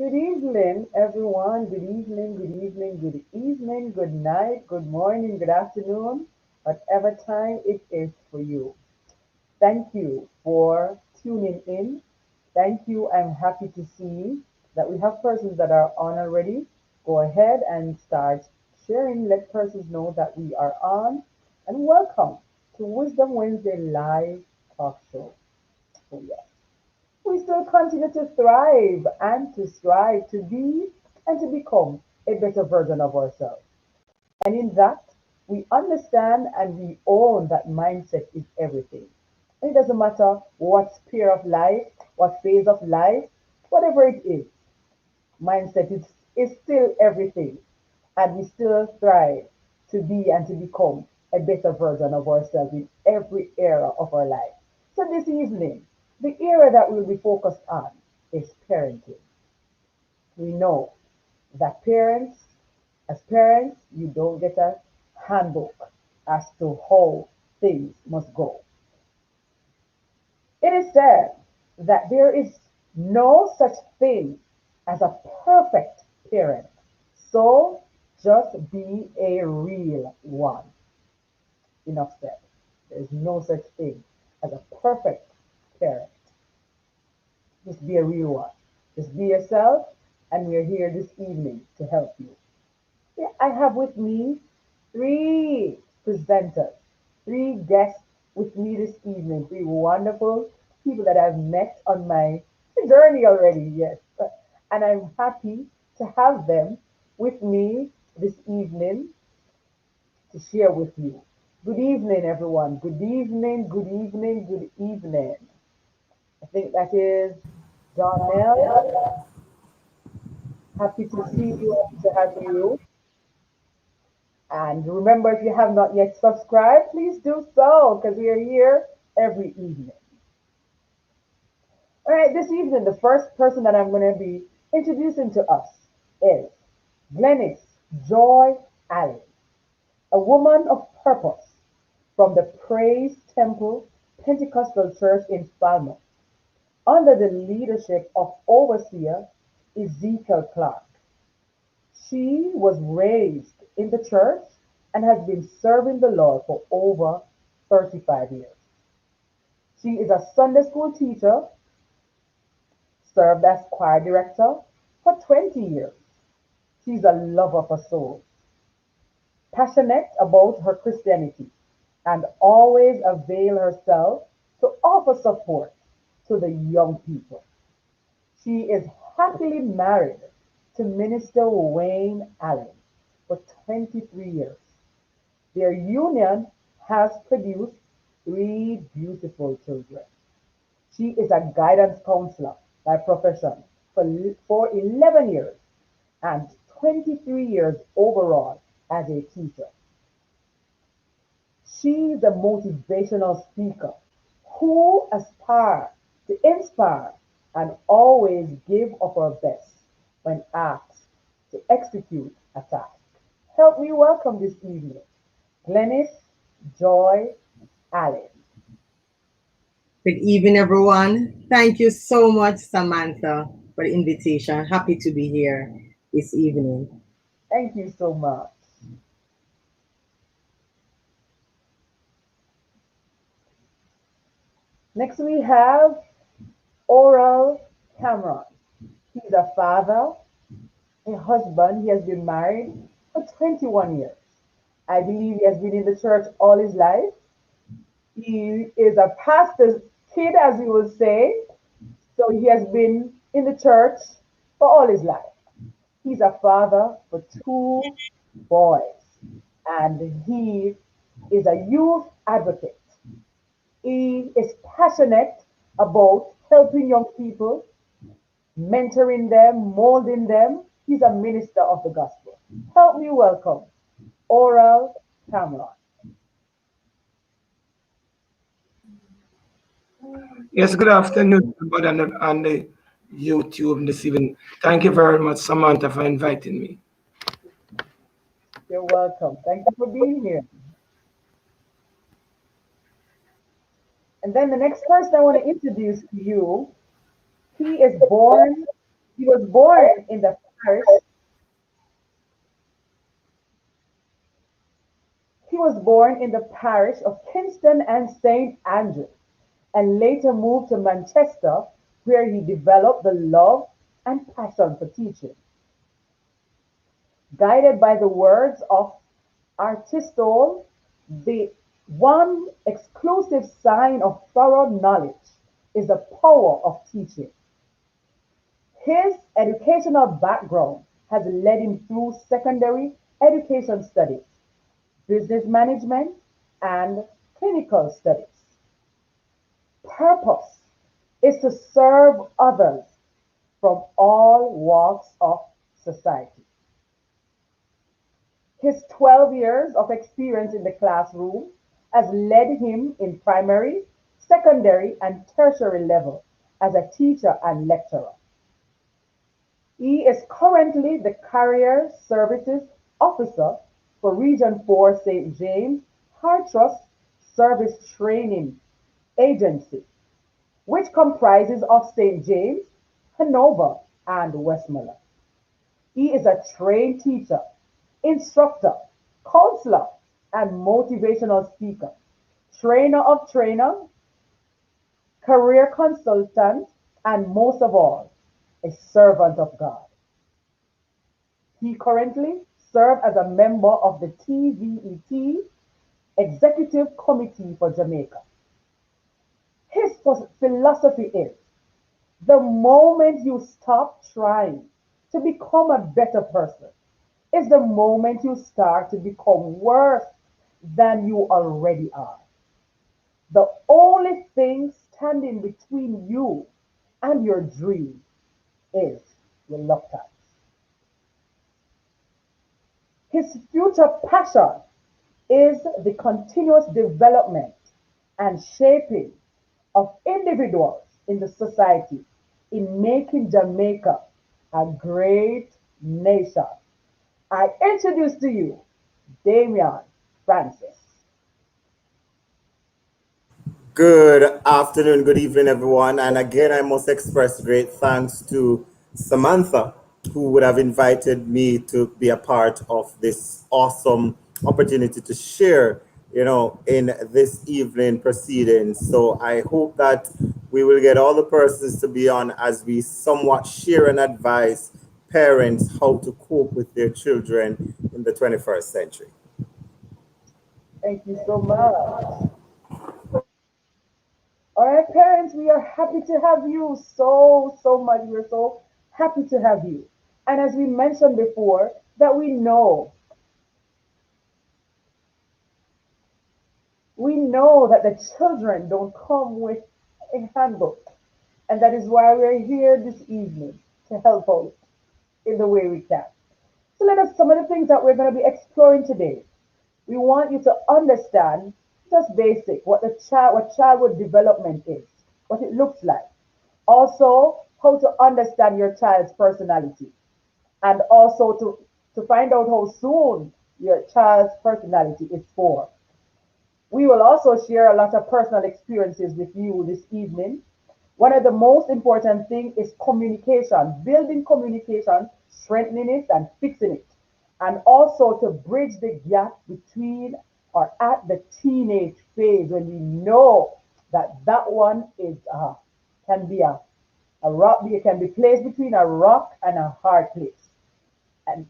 Good evening, everyone. Good evening, good evening, good evening, good night, good morning, good afternoon, whatever time it is for you. Thank you for tuning in. Thank you. I'm happy to see that we have persons that are on already. Go ahead and start sharing. Let persons know that we are on. And welcome to Wisdom Wednesday live talk show. Oh, yes. We still continue to thrive and to strive to be and to become a better version of ourselves. And in that, we understand and we own that mindset is everything. And it doesn't matter what sphere of life, what phase of life, whatever it is, mindset is still everything. And we still thrive to be and to become a better version of ourselves in every era of our life. So this evening, the area that we'll be focused on is parenting. We know that as parents, you don't get a handbook as to how things must go. It is said that there is no such thing as a perfect parent. So just be a real one. Enough said. There's no such thing as a perfect parent. Just be a real one. Just be yourself, and we're here this evening to help you. Yeah, I have with me three presenters, three guests with me this evening, three wonderful people that I've met on my journey already, yes. And I'm happy to have them with me this evening to share with you. Good evening, everyone. Good evening, good evening, good evening. I think that is Donnell. Happy to see you, happy to have you. And remember, if you have not yet subscribed, please do so because we are here every evening. All right, this evening, the first person that I'm going to be introducing to us is Glennis Joy Allen, a woman of purpose from the Praise Temple Pentecostal Church in Falmouth, under the leadership of Overseer Ezekiel Clark. She was raised in the church and has been serving the Lord for over 35 years. She is a Sunday school teacher, served as choir director for 20 years. She's a lover for souls, passionate about her Christianity, and always avail herself to offer support to the young people. She is happily married to Minister Wayne Allen for 23 years. Their union has produced three beautiful children. She is a guidance counselor by profession for 11 years and 23 years overall as a teacher. She is a motivational speaker who aspires to inspire and always give of her best when asked to execute a task. Help me welcome this evening Glennis Joy Allen. Good evening, everyone. Thank you so much, Samantha, for the invitation. Happy to be here this evening. Thank you so much. Next, we have Oral Cameron. He's a father, a husband. He has been married for 21 years. I believe he has been in the church all his life. He is a pastor's kid, as we would say. So he has been in the church for all his life. He's a father for two boys, and he is a youth advocate. He is passionate about helping young people, mentoring them, molding them. He's a minister of the gospel. Help me welcome Oral Cameron. Yes, good afternoon, everybody on the YouTube this evening. Thank you very much, Samantha, for inviting me. You're welcome. Thank you for being here. And then the next person I want to introduce to you, he is born He was born in the parish. He was born in the parish of Kingston and St. Andrew, and later moved to Manchester, where he developed the love and passion for teaching. Guided by the words of Aristotle's, the one exclusive sign of thorough knowledge is the power of teaching. His educational background has led him through secondary education studies, business management, and clinical studies. Purpose is to serve others from all walks of society. His 12 years of experience in the classroom has led him in primary, secondary, and tertiary level as a teacher and lecturer. He is currently the Career Services Officer for Region 4 St. James Hartrust Service Training Agency, which comprises of St. James, Hanover, and Westmoreland. He is a trained teacher, instructor, counselor, and motivational speaker, trainer of trainers, career consultant, and most of all, a servant of God. He currently serves as a member of the TVET Executive Committee for Jamaica. His philosophy is the moment you stop trying to become a better person is the moment you start to become worse than you already are. The only thing standing between you and your dream is reluctance. His future passion is the continuous development and shaping of individuals in the society in making Jamaica a great nation. I introduce to you Damian Francis. Good afternoon, good evening, everyone. And again, I must express great thanks to Samantha, who would have invited me to be a part of this awesome opportunity to share, in this evening proceedings. So I hope that we will get all the persons to be on as we somewhat share and advise parents how to cope with their children in the 21st century. Thank you so much. All right, parents, we are happy to have you so much. We're so happy to have you. And as we mentioned before, that we know that the children don't come with a handbook. And that is why we're here this evening to help out in the way we can. So let us some of the things that we're going to be exploring today. We want you to understand just basic what childhood development is, what it looks like. Also, how to understand your child's personality, and also to find out how soon your child's personality is formed. We will also share a lot of personal experiences with you this evening. One of the most important things is communication, building communication, strengthening it and fixing it. And also to bridge the gap between or at the teenage phase when we know that one is can be a rock, it can be placed between a rock and a hard place. And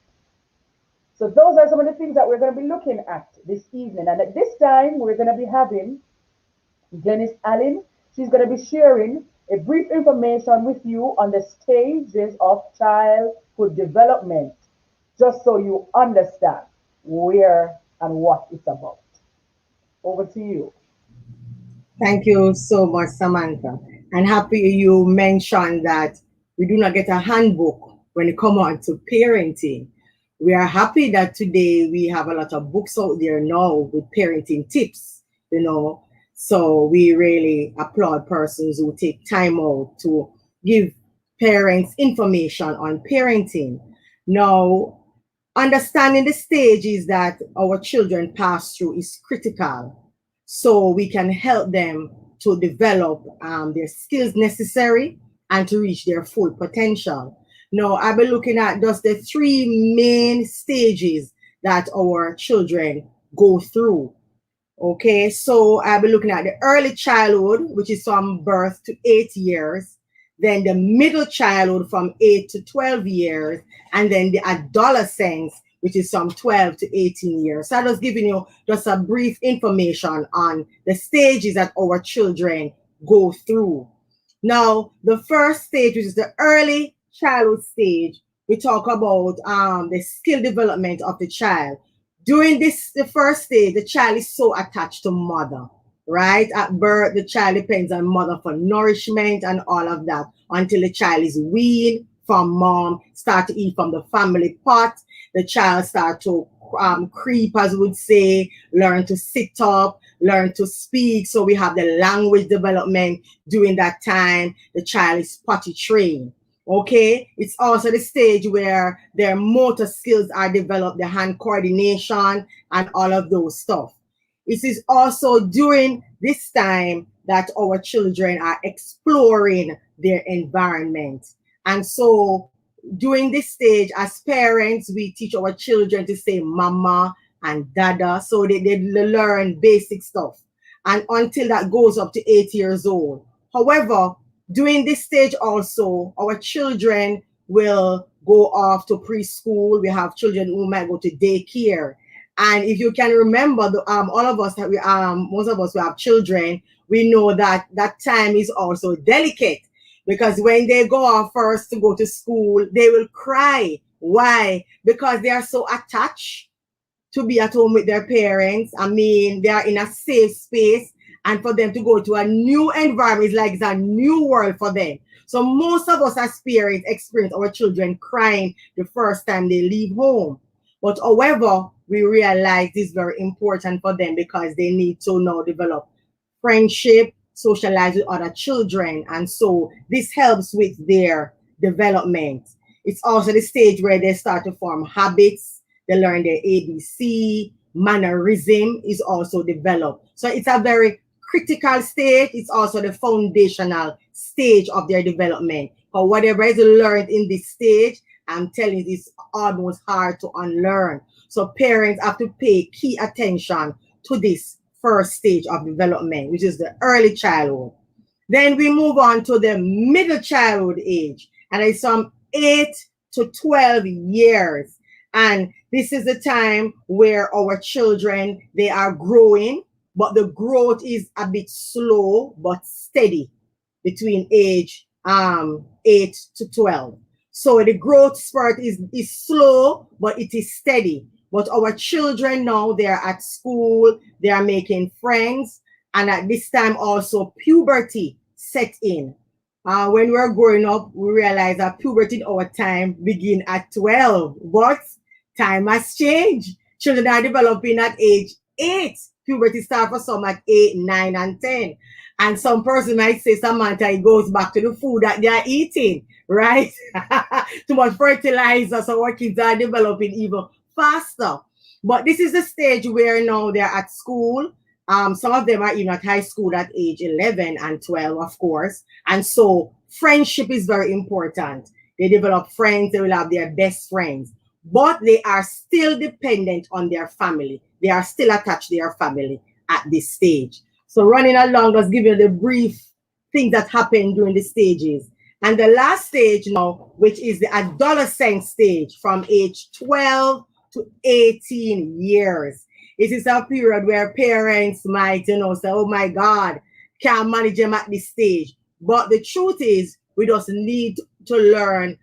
so those are some of the things that we're going to be looking at this evening. And at this time, we're going to be having Glennis Allen. She's going to be sharing a brief information with you on the stages of childhood development, just so you understand where and what it's about. Over to you. Thank you so much, Samantha. And happy you mentioned that we do not get a handbook when it comes on to parenting. We are happy that today we have a lot of books out there now with parenting tips. So we really applaud persons who take time out to give parents information on parenting. Now, understanding the stages that our children pass through is critical, so we can help them to develop their skills necessary and to reach their full potential. Now, I've been looking at just the three main stages that our children go through. Okay, so I'll be looking at the early childhood, which is from birth to 8 years, then the middle childhood from 8 to 12 years, and then the adolescence, which is from 12 to 18 years. So I'm just giving you just a brief information on the stages that our children go through. Now, the first stage, which is the early childhood stage, we talk about the skill development of the child. During the first stage, the child is so attached to mother, right? At birth, the child depends on mother for nourishment and all of that until the child is weaned from mom, start to eat from the family pot. The child start to creep, as we would say, learn to sit up, learn to speak. So we have the language development during that time. The child is potty trained. Okay, it's also the stage where their motor skills are developed, the hand coordination and all of those stuff. It is also during this time that our children are exploring their environment. And so during this stage, as parents, we teach our children to say mama and dada, so they learn basic stuff. And until that goes up to 8 years old. However, during this stage also, our children will go off to preschool. We have children who might go to daycare. And if you can remember, all of us that most of us who have children, we know that that time is also delicate, because when they go off first to go to school, they will cry. Why? Because they are so attached to be at home with their parents. I mean, they are in a safe space. And for them to go to a new environment is like it's a new world for them. So most of us as parents experience our children crying the first time they leave home. But however, we realize this is very important for them because they need to now develop friendship, socialize with other children. And so this helps with their development. It's also the stage where they start to form habits. They learn their ABC, mannerism is also developed. So it's a very critical stage. It's also the foundational stage of their development. But whatever is learned in this stage, I'm telling you, it's almost hard to unlearn. So parents have to pay key attention to this first stage of development, which is the early childhood. Then we move on to the middle childhood age, and it's from 8 to 12 years. And this is the time where our children, they are growing, but the growth is a bit slow but steady between age 8 to 12. So the growth spurt is slow, but it is steady. But our children now, they're at school, they are making friends, and at this time also puberty set in. When we're growing up, we realize that puberty in our time begin at 12, but time has changed. Children are developing at age 8. Puberty starts for some at 8, 9, and 10. And some person might say, Samantha, it goes back to the food that they are eating, right? Too much fertilizer, so our kids are developing even faster. But this is the stage where now they're at school. Some of them are even at high school at age 11 and 12, of course. And so friendship is very important. They develop friends, they will have their best friends. But they are still dependent on their family. They are still attached to their family at this stage. So running along, just give you the brief things that happen during the stages. And the last stage now, which is the adolescent stage from age 12 to 18 years. It is a period where parents might, say, oh my God, can't manage them at this stage. But the truth is, we just need to learn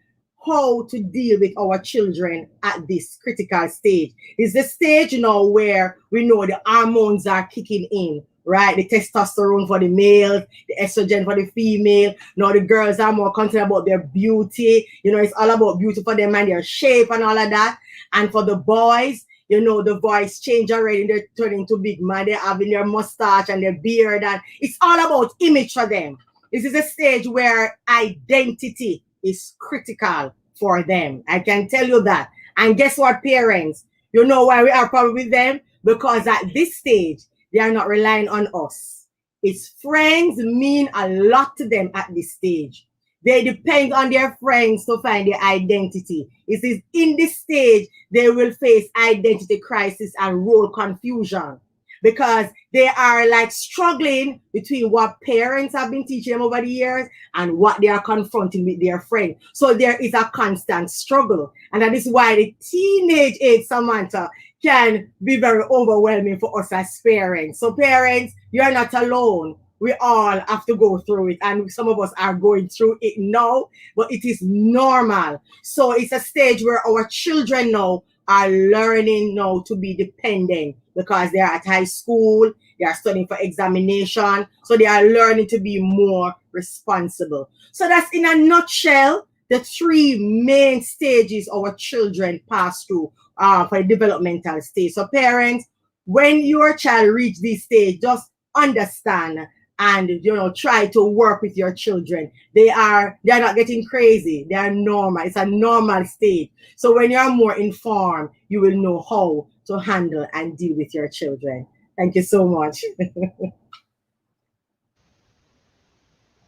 how to deal with our children at this critical stage. It's the stage now where we know the hormones are kicking in, right? The testosterone for the male, the estrogen for the female. Now the girls are more concerned about their beauty. It's all about beauty for them and their shape and all of that. And for the boys, the voice change already. They're turning to big man. They're having their mustache and their beard. And it's all about image for them. This is a stage where identity is critical for them. I can tell you that. And guess what, parents? You know why we are probably with them? Because at this stage, they are not relying on us. Its friends mean a lot to them at this stage. They depend on their friends to find their identity. It is in this stage they will face identity crisis and role confusion because they are like struggling between what parents have been teaching them over the years and what they are confronting with their friend. So there is a constant struggle. And that is why the teenage age, Samantha, can be very overwhelming for us as parents. So parents, you're not alone. We all have to go through it, and some of us are going through it now, but it is normal. So it's a stage where our children now are learning now to be dependent because they are at high school, they are studying for examination, so they are learning to be more responsible. So that's in a nutshell the three main stages our children pass through for the developmental stage. So parents, when your child reach this stage, just understand and try to work with your children. They're not getting crazy. They are normal. It's a normal state. So when you're more informed, you will know how to handle and deal with your children. Thank you so much.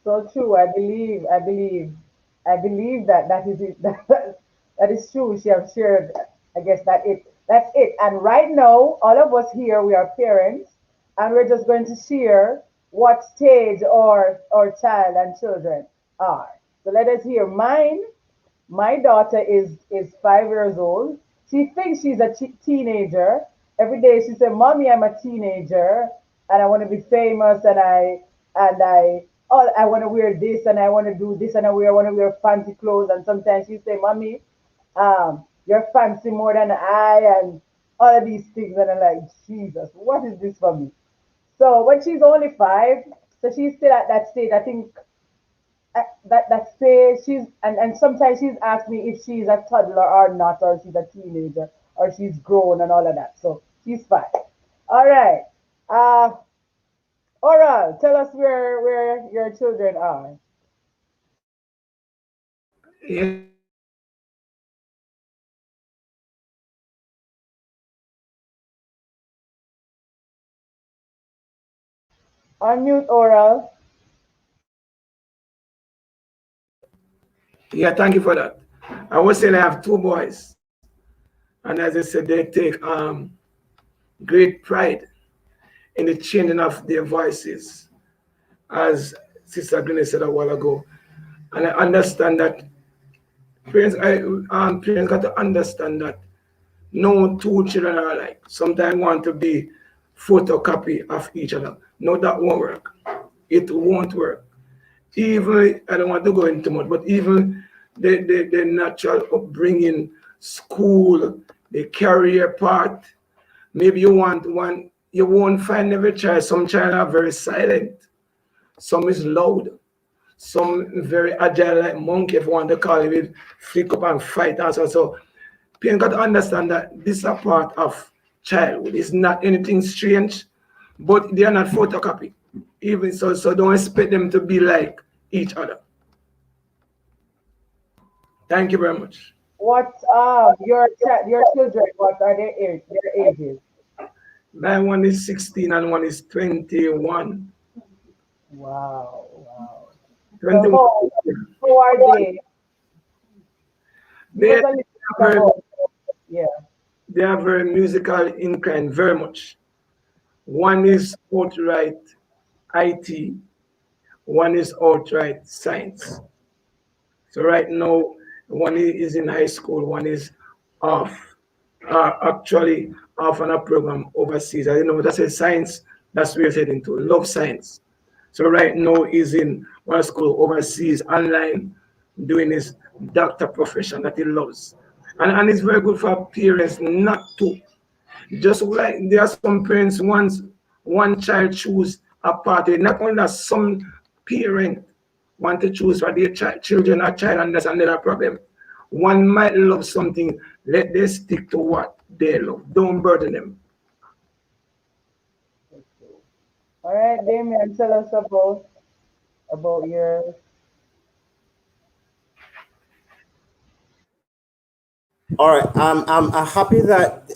So true. I believe that that is it. That is true. She has shared. I guess that's it. And right now, all of us here, we are parents, and we're just going to share what stage our child and children are. So let us hear. My daughter is 5 years old. She thinks she's a teenager. Every day she said, "Mommy, I'm a teenager, and I want to be famous, and I want to wear this, and I want to do this, and I want to wear fancy clothes." And sometimes she say, "Mommy, you're fancy more than I," and all of these things. And I'm like, Jesus, what is this for me? So when she's only 5, so she's still at that stage. I think that stage and sometimes she's asked me if she's a toddler or not, or she's a teenager, or she's grown and all of that. So she's 5. All right. Oral, tell us where your children are. Unmute Oral. Yeah, thank you for that. I was saying I have 2 boys, and as I said, they take great pride in the changing of their voices, as Sister Glenn said a while ago. And I understand that parents got to understand that no two children are alike. Sometimes want to be photocopy of each other. No, that won't work. It won't work. Even I don't want to go into much, but even the natural upbringing, school, the career part. Maybe you want one. You won't find every child. Some child are very silent. Some is loud. Some very agile like monkey, if you want to call it, will flick up and fight and so. So parents got to understand that this is a part of childhood. It's not anything strange, but they are not photocopy. Even so don't expect them to be like each other. Thank you very much. What your children? What are their ages? My one is 16 and one is 21. Wow, wow. So 21. who are they? Give They us a little bit are very, about. Yeah. they are very musical inclined, very much. One is outright IT, one is outright science. So right now, one is in high school, one is off, actually off on a program overseas. I don't know, that's a science, that's where he's heading to, love science. So right now he's in one school overseas, online, doing his doctor profession that he loves. And it's very good for parents not to. Just like there are some parents, once one child choose a party, not only that some parent want to choose for their children or child, and that's another problem. One might love something, let them stick to what they love. Don't burden them. All right, Damien, tell us about yours. All right. I'm happy that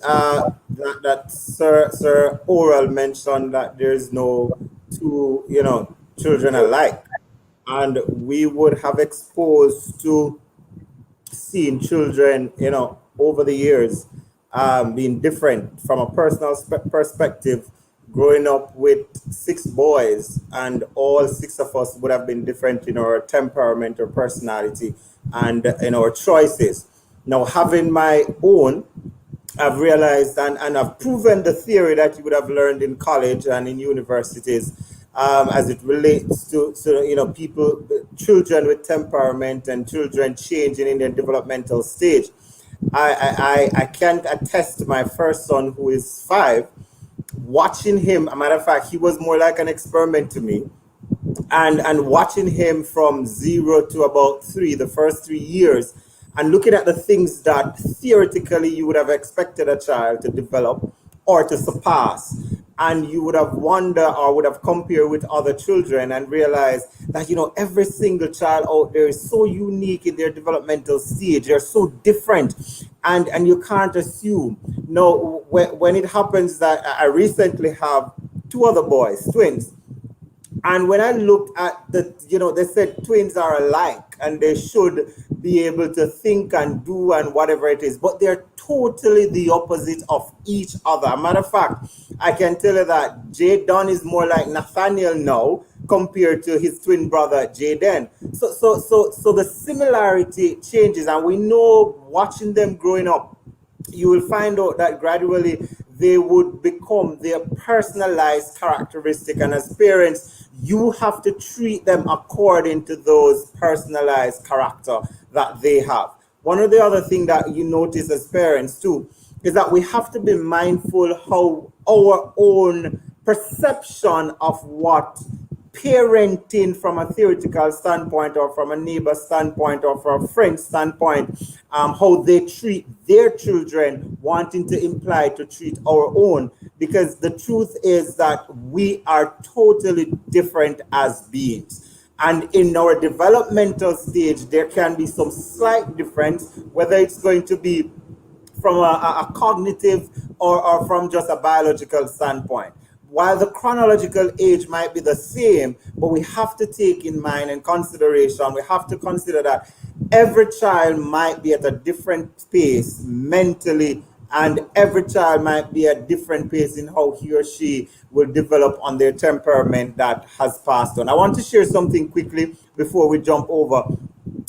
that Sir Oral mentioned that there's no two children alike. and we would have exposed to seeing children, over the years, being different from a personal perspective. Growing up with 6 boys, and all 6 of us would have been different in our temperament or personality and in our choices. Now, having my own, I've realized and I've proven the theory that you would have learned in college and in universities, as it relates to people, children with temperament and children changing in their developmental stage. I can attest to my first son, who is 5. Watching him, a matter of fact, he was more like an experiment to me, and watching him from 0 to about 3, the first 3 years, and looking at the things that theoretically you would have expected a child to develop or to surpass, and you would have wondered or would have compared with other children and realized that every single child out there is so unique in their developmental stage. They're so different, and you can't assume. No, when it happens that I recently have 2 other boys, twins. And when I looked at they said twins are alike and they should be able to think and do and whatever it is, but they're totally the opposite of each other. Matter of fact, I can tell you that Jaden is more like Nathaniel now compared to his twin brother Jaden. So the similarity changes, and we know, watching them growing up, you will find out that gradually they would become their personalized characteristic, and as parents, you have to treat them according to those personalized character that they have. One of the other things that you notice as parents too is that we have to be mindful how our own perception of what parenting from a theoretical standpoint or from a neighbor standpoint or from a friend standpoint, how they treat their children, wanting to imply to treat our own, because the truth is that we are totally different as beings. And in our developmental stage, there can be some slight difference, whether it's going to be from a cognitive or from just a biological standpoint. While the chronological age might be the same, but we have to take in mind and consideration, we have to consider that every child might be at a different pace mentally, and every child might be at a different pace in how he or she will develop on their temperament that has passed on. I want to share something quickly before we jump over.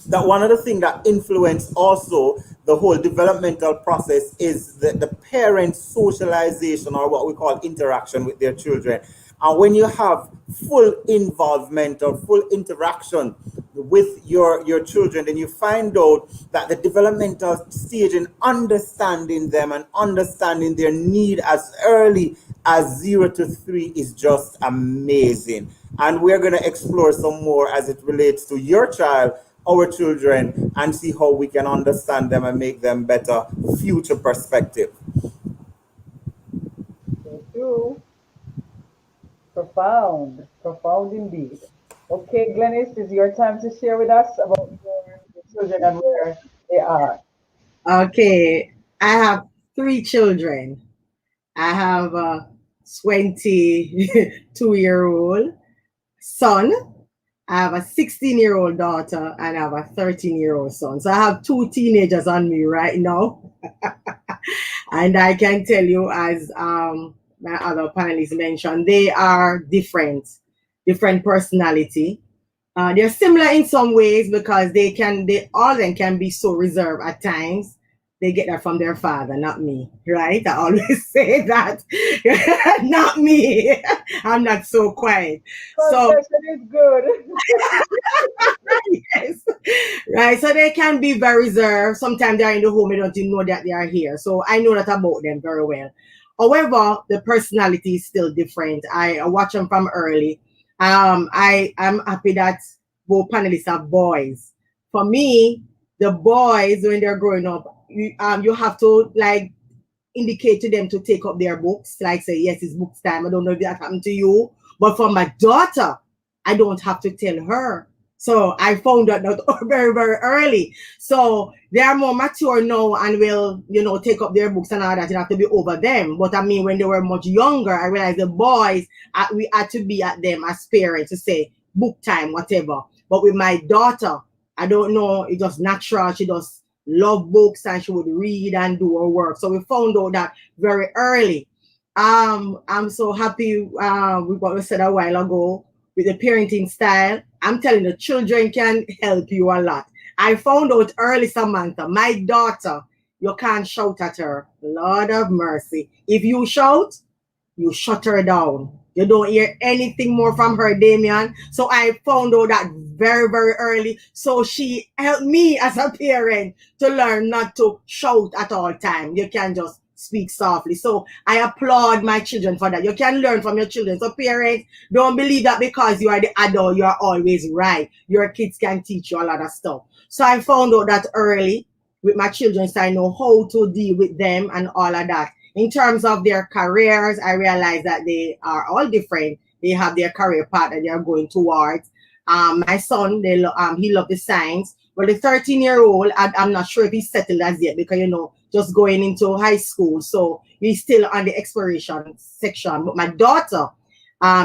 That one of the things that influence also the whole developmental process is the parents' socialization, or what we call interaction with their children. And when you have full involvement or full interaction with your children, then you find out that the developmental stage in understanding them and understanding their need as early as 0 to 3 is just amazing. And we're going to explore some more as it relates to your child, our children, and see how we can understand them and make them better future perspective. So true. Profound. Profound indeed. Okay, Glennis, it's your time to share with us about your children and where they are. Okay, I have 3 children. I have a 22-year-old son. I have a 16-year-old daughter, and I have a 13-year-old son. So I have 2 teenagers on me right now. And I can tell you, as my other panelists mentioned, they are different personality. They're similar in some ways because they all of them can be so reserved at times. They get that from their father, not me, right? I always say that. Not me. I'm not so quiet. So is good. yes. Right. So they can be very reserved. Sometimes they're in the home, they don't even know that they are here. So I know that about them very well. However, the personality is still different. I watch them from early. I'm happy that both panelists are boys. For me, the boys, when they're growing up, you have to like indicate to them to take up their books, like say, yes, it's books time. I don't know if that happened to you, but for my daughter, I don't have to tell her. So I found out that very, very early. So they are more mature now and will, take up their books and all that. You have to be over them. But I mean, when they were much younger, I realized the boys, we had to be at them as parents to say book time, whatever. But with my daughter, I don't know, it was natural. She does love books and she would read and do her work. So we found out that very early. I'm so happy with what we said a while ago with the parenting style. I'm telling you, children can help you a lot. I found out early, Samantha, my daughter, you can't shout at her. Lord of mercy. If you shout, you shut her down. You don't hear anything more from her, Damien. So I found out that very, very early. So she helped me as a parent to learn not to shout at all time. You can just speak softly. So I applaud my children for that. You can learn from your children. So parents, don't believe that because you are the adult, you are always right. Your kids can teach you a lot of stuff. So I found out that early with my children, so I know how to deal with them and all of that. In terms of their careers, I realize that they are all different. They have their career path that they are going towards. My son, he loves the science. But the 13-year-old, I'm not sure if he's settled as yet because, just going into high school. So he's still on the exploration section. But my daughter,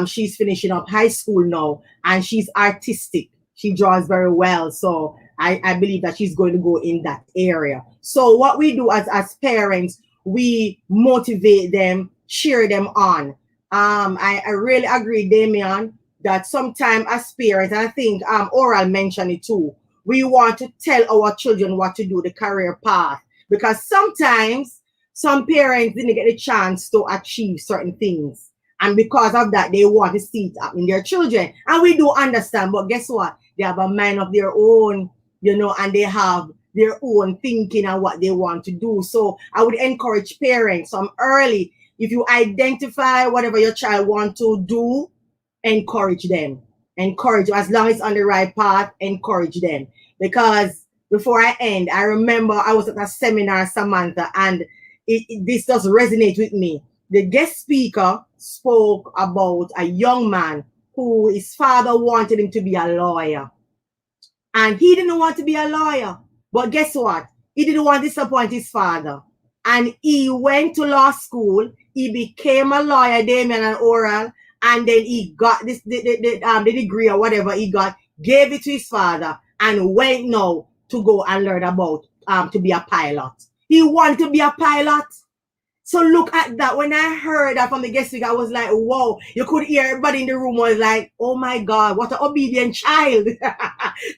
she's finishing up high school now and she's artistic. She draws very well. So I believe that she's going to go in that area. So what we do as parents, we motivate them, cheer them on. I really agree, Damien, that sometimes as parents, and I think Oral mentioned it too, we want to tell our children what to do, the career path, because sometimes some parents didn't get a chance to achieve certain things. And because of that, they want to see it up in their children. And we do understand, but guess what? They have a mind of their own, and they have their own thinking and what they want to do. So I would encourage parents from early, if you identify whatever your child wants to do, encourage them. Encourage, as long as it's on the right path, encourage them. Because before I end, I remember I was at a seminar, Samantha, and this does resonate with me. The guest speaker spoke about a young man who his father wanted him to be a lawyer. And he didn't want to be a lawyer. But guess what? He didn't want to disappoint his father. And he went to law school. He became a lawyer, Damien and Oral. And then he got the degree or whatever he got, gave it to his father, and went now to go and learn about to be a pilot. He wanted to be a pilot. So look at that. When I heard that from the guest speaker, I was like, whoa. You could hear everybody in the room was like, oh my God, what an obedient child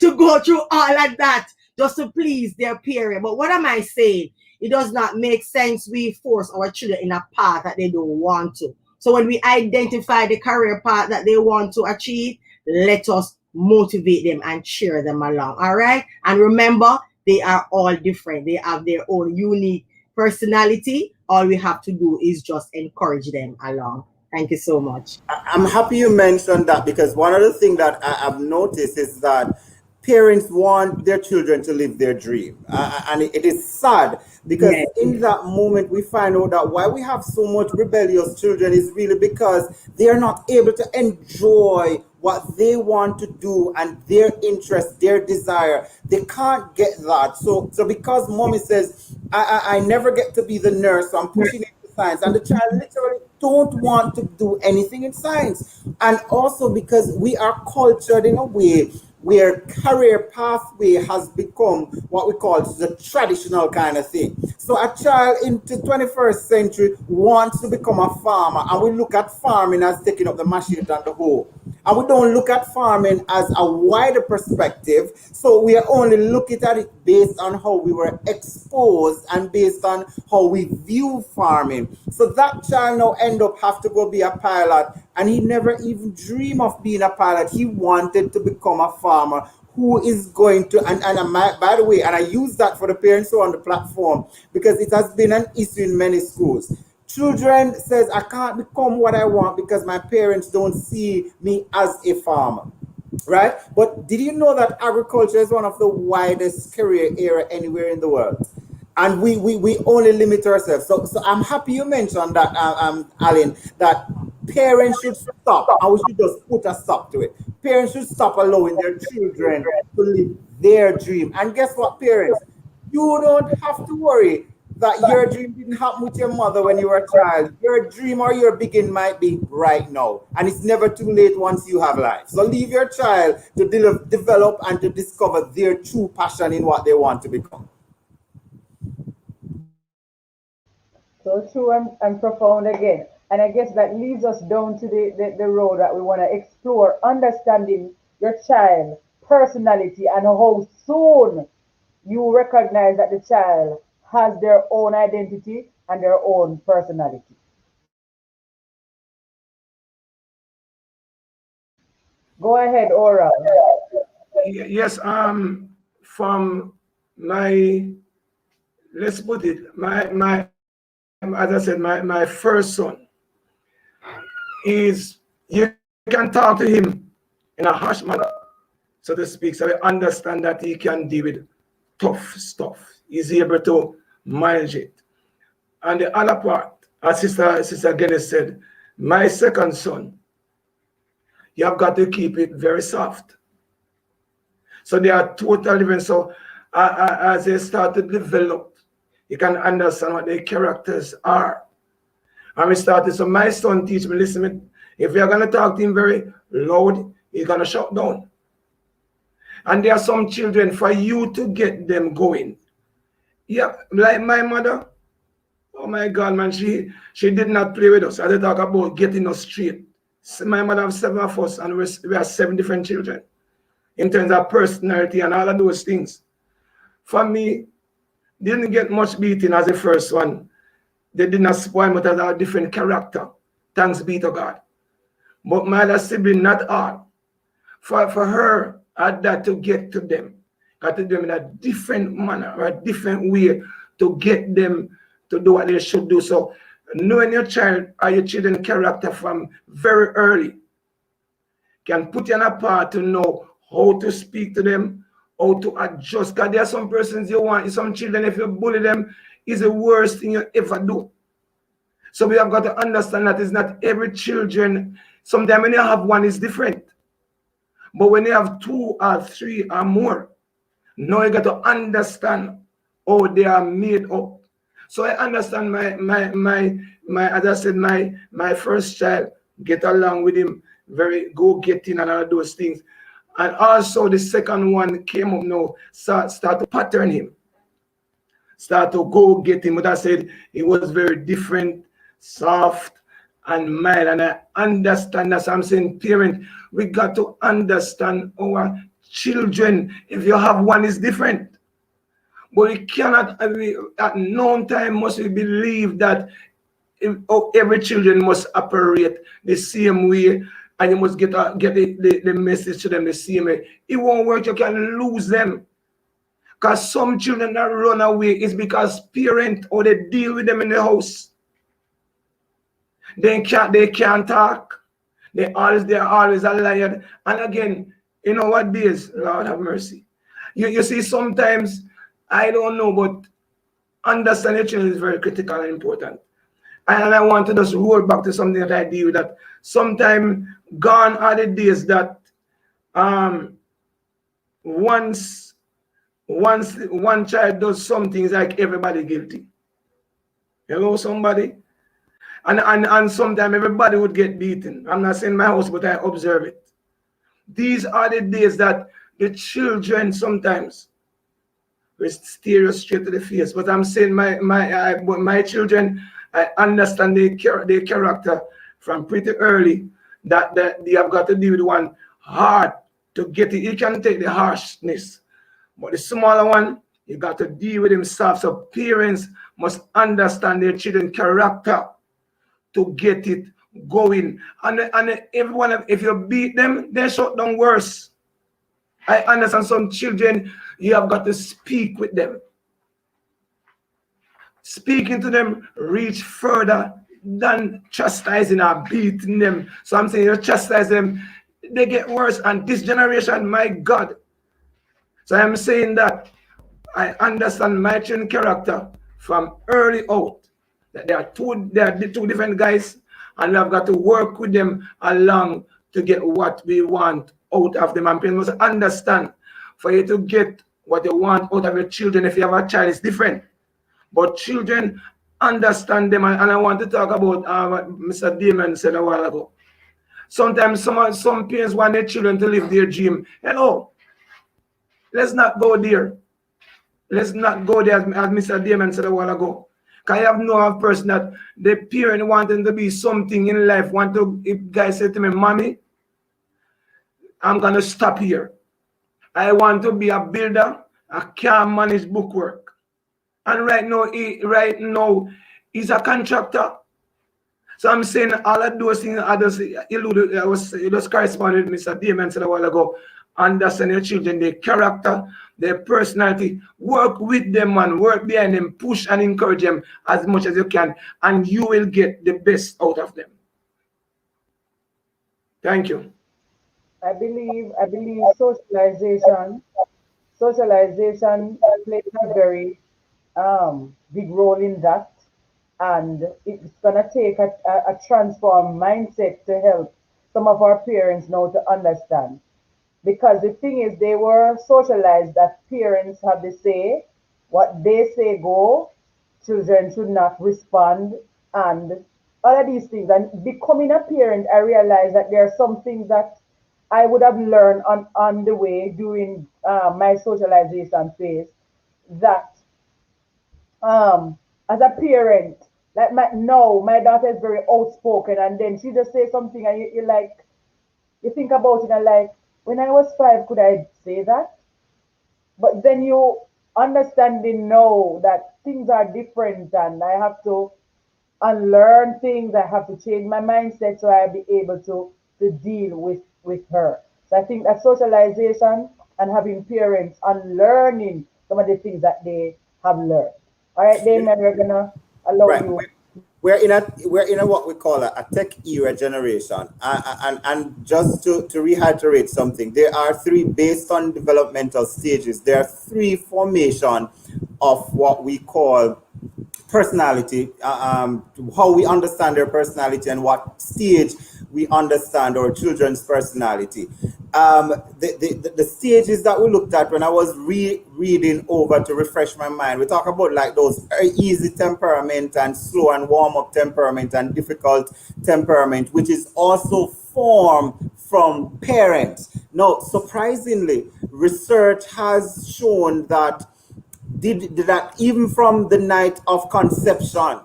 to go through all of that just to please their parent. But what am I saying? It does not make sense we force our children in a path that they don't want to. So when we identify the career path that they want to achieve, let us motivate them and cheer them along. All right? And remember, they are all different. They have their own unique personality. All we have to do is just encourage them along. Thank you so much. I'm happy you mentioned that, because one of the things that I've noticed is that parents want their children to live their dream. And it is sad because in that moment we find out that why we have so much rebellious children is really because they are not able to enjoy what they want to do and their interest, their desire. They can't get that. So because mommy says, I never get to be the nurse, so I'm pushing it to science. And the child literally don't want to do anything in science. And also because we are cultured in a way where career pathway has become what we call the traditional kind of thing. So a child into 21st century wants to become a farmer, and we look at farming as taking up the machete and the hoe. And we don't look at farming as a wider perspective. So we are only looking at it based on how we were exposed and based on how we view farming. So that child now end up have to go be a pilot, and he never even dreamed of being a pilot. He wanted to become a farmer who is going to, by the way, and I use that for the parents who are on the platform because it has been an issue in many schools. Children says, I can't become what I want because my parents don't see me as a farmer, right? But did you know that agriculture is one of the widest career area anywhere in the world? And we only limit ourselves. So I'm happy you mentioned that, Alan, that parents should stop, and we should just put a stop to it. Parents should stop allowing their children to live their dream. And guess what, parents? You don't have to worry. that your dream didn't happen with your mother when you were a child. Your dream or your begin might be right now, and it's never too late once you have life. So leave your child to develop and to discover their true passion in what they want to become. So true and profound again. And I guess that leads us down to the road that we want to explore, understanding your child personality and how soon you recognize that the child has their own identity and their own personality. Go ahead, Aura. Yes, from my, let's put it, as I said, my first son is, you can talk to him in a harsh manner, so to speak, so I understand that he can deal with tough stuff. He's able to manage it. And the other part, as Sister Guinness said, my second son, you have got to keep it very soft. So they are totally different. So as they start to develop, you can understand what their characters are. And we started, so my son teach me, listen, if you're going to talk to him very loud, he's going to shut down. And there are some children, for you to get them going. Yeah, like my mother, oh my God, man, she did not play with us. I did talk about getting us straight. My mother has 7 of us, and we have 7 different children in terms of personality and all of those things. For me, didn't get much beating as the first one. They did not spoil me as a different character. Thanks be to God. But my other sibling, not all. For her, I had that to get to them. Got to them in a different manner, or a different way to get them to do what they should do. So knowing your child or your children's character from very early can put you on a path to know how to speak to them, how to adjust. Because there are some persons you want, some children, if you bully them, is the worst thing you ever do. So we have got to understand that it's not every children. Sometimes when you have one, it's different. But when you have 2 or 3 or more, now you got to understand how they are made up. So I understand my as I said, my first child, get along with him, very go-getting and all those things. And also the second one came up now, start to pattern him, start to go get him. But I said he was very different, soft and mild. And I understand that. I'm saying, parent, we got to understand our children. If you have one, is different. But we cannot, at no time must we believe that every children must operate the same way, and you must get the message to them the same way. It won't work. You can lose them. Because some children that run away is because parents, or they deal with them in the house. They can't talk. They're always a liar. And again, you know what days, Lord have mercy. You see, sometimes, I don't know, but understanding children is very critical and important. And I want to just roll back to something that I deal with, that sometimes gone are the days that once one child does something, it's like everybody guilty. Hello, somebody? And sometimes everybody would get beaten. I'm not saying my house, but I observe it. These are the days that the children sometimes will stare you straight to the face. But I'm saying my children, I understand their character from pretty early, that they have got to deal with one hard to get it. You can take the harshness, but the smaller one, you got to deal with himself. So parents must understand their children's character to get it going. And everyone, if you beat them, they shut down worse. I understand some children, you have got to speak with them. Speaking to them reach further than chastising or beating them. So I'm saying you chastise them, they get worse. And this generation, my God. So I'm saying that I understand my children's character from early out. That they are two different guys, and we have got to work with them along to get what we want out of them. And parents must understand, for you to get what you want out of your children, if you have a child, it's different. but children understand them. And I want to talk about Mr. Damon said a while ago. Sometimes some parents want their children to live their dream. Hello, let's not go there. Let's not go there, as Mr. Damon said a while ago. I have no a person that the parent wanting to be something in life. If guys say to me, Mommy, I'm gonna stop here. I want to be a builder. I can't manage bookwork. And right now, he's a contractor. So I'm saying all of those things others alluded, it was corresponded with Mr. Damon said a while ago. Understand your children, their character, their personality. Work with them and work behind them, push and encourage them as much as you can, and you will get the best out of them. Thank you. I believe socialization plays a very big role in that, and it's gonna take a transformed mindset to help some of our parents now to understand. Because the thing is, they were socialized that parents have the say, what they say go, children should not respond, and all of these things. And becoming a parent, I realized that there are some things that I would have learned on the way during my socialization phase that as a parent, like my daughter is very outspoken, and then she just says something, and you like, you think about it and like, when I was 5, could I say that? But then you understanding now that things are different, and I have to unlearn things. I have to change my mindset so I'll be able to deal with her. So I think that socialization and having parents unlearning some of the things that they have learned. All right, Damien, we're gonna allow Right. you. We're in a what we call a tech era generation, and just to reiterate something, there are three, based on developmental stages, there are three formation of what we call personality, how we understand their personality and what stage we understand our children's personality. The stages that we looked at when I was reading over to refresh my mind, we talk about like those very easy temperament and slow and warm up temperament and difficult temperament, which is also formed from parents. Now, surprisingly, research has shown that that even from the night of conception,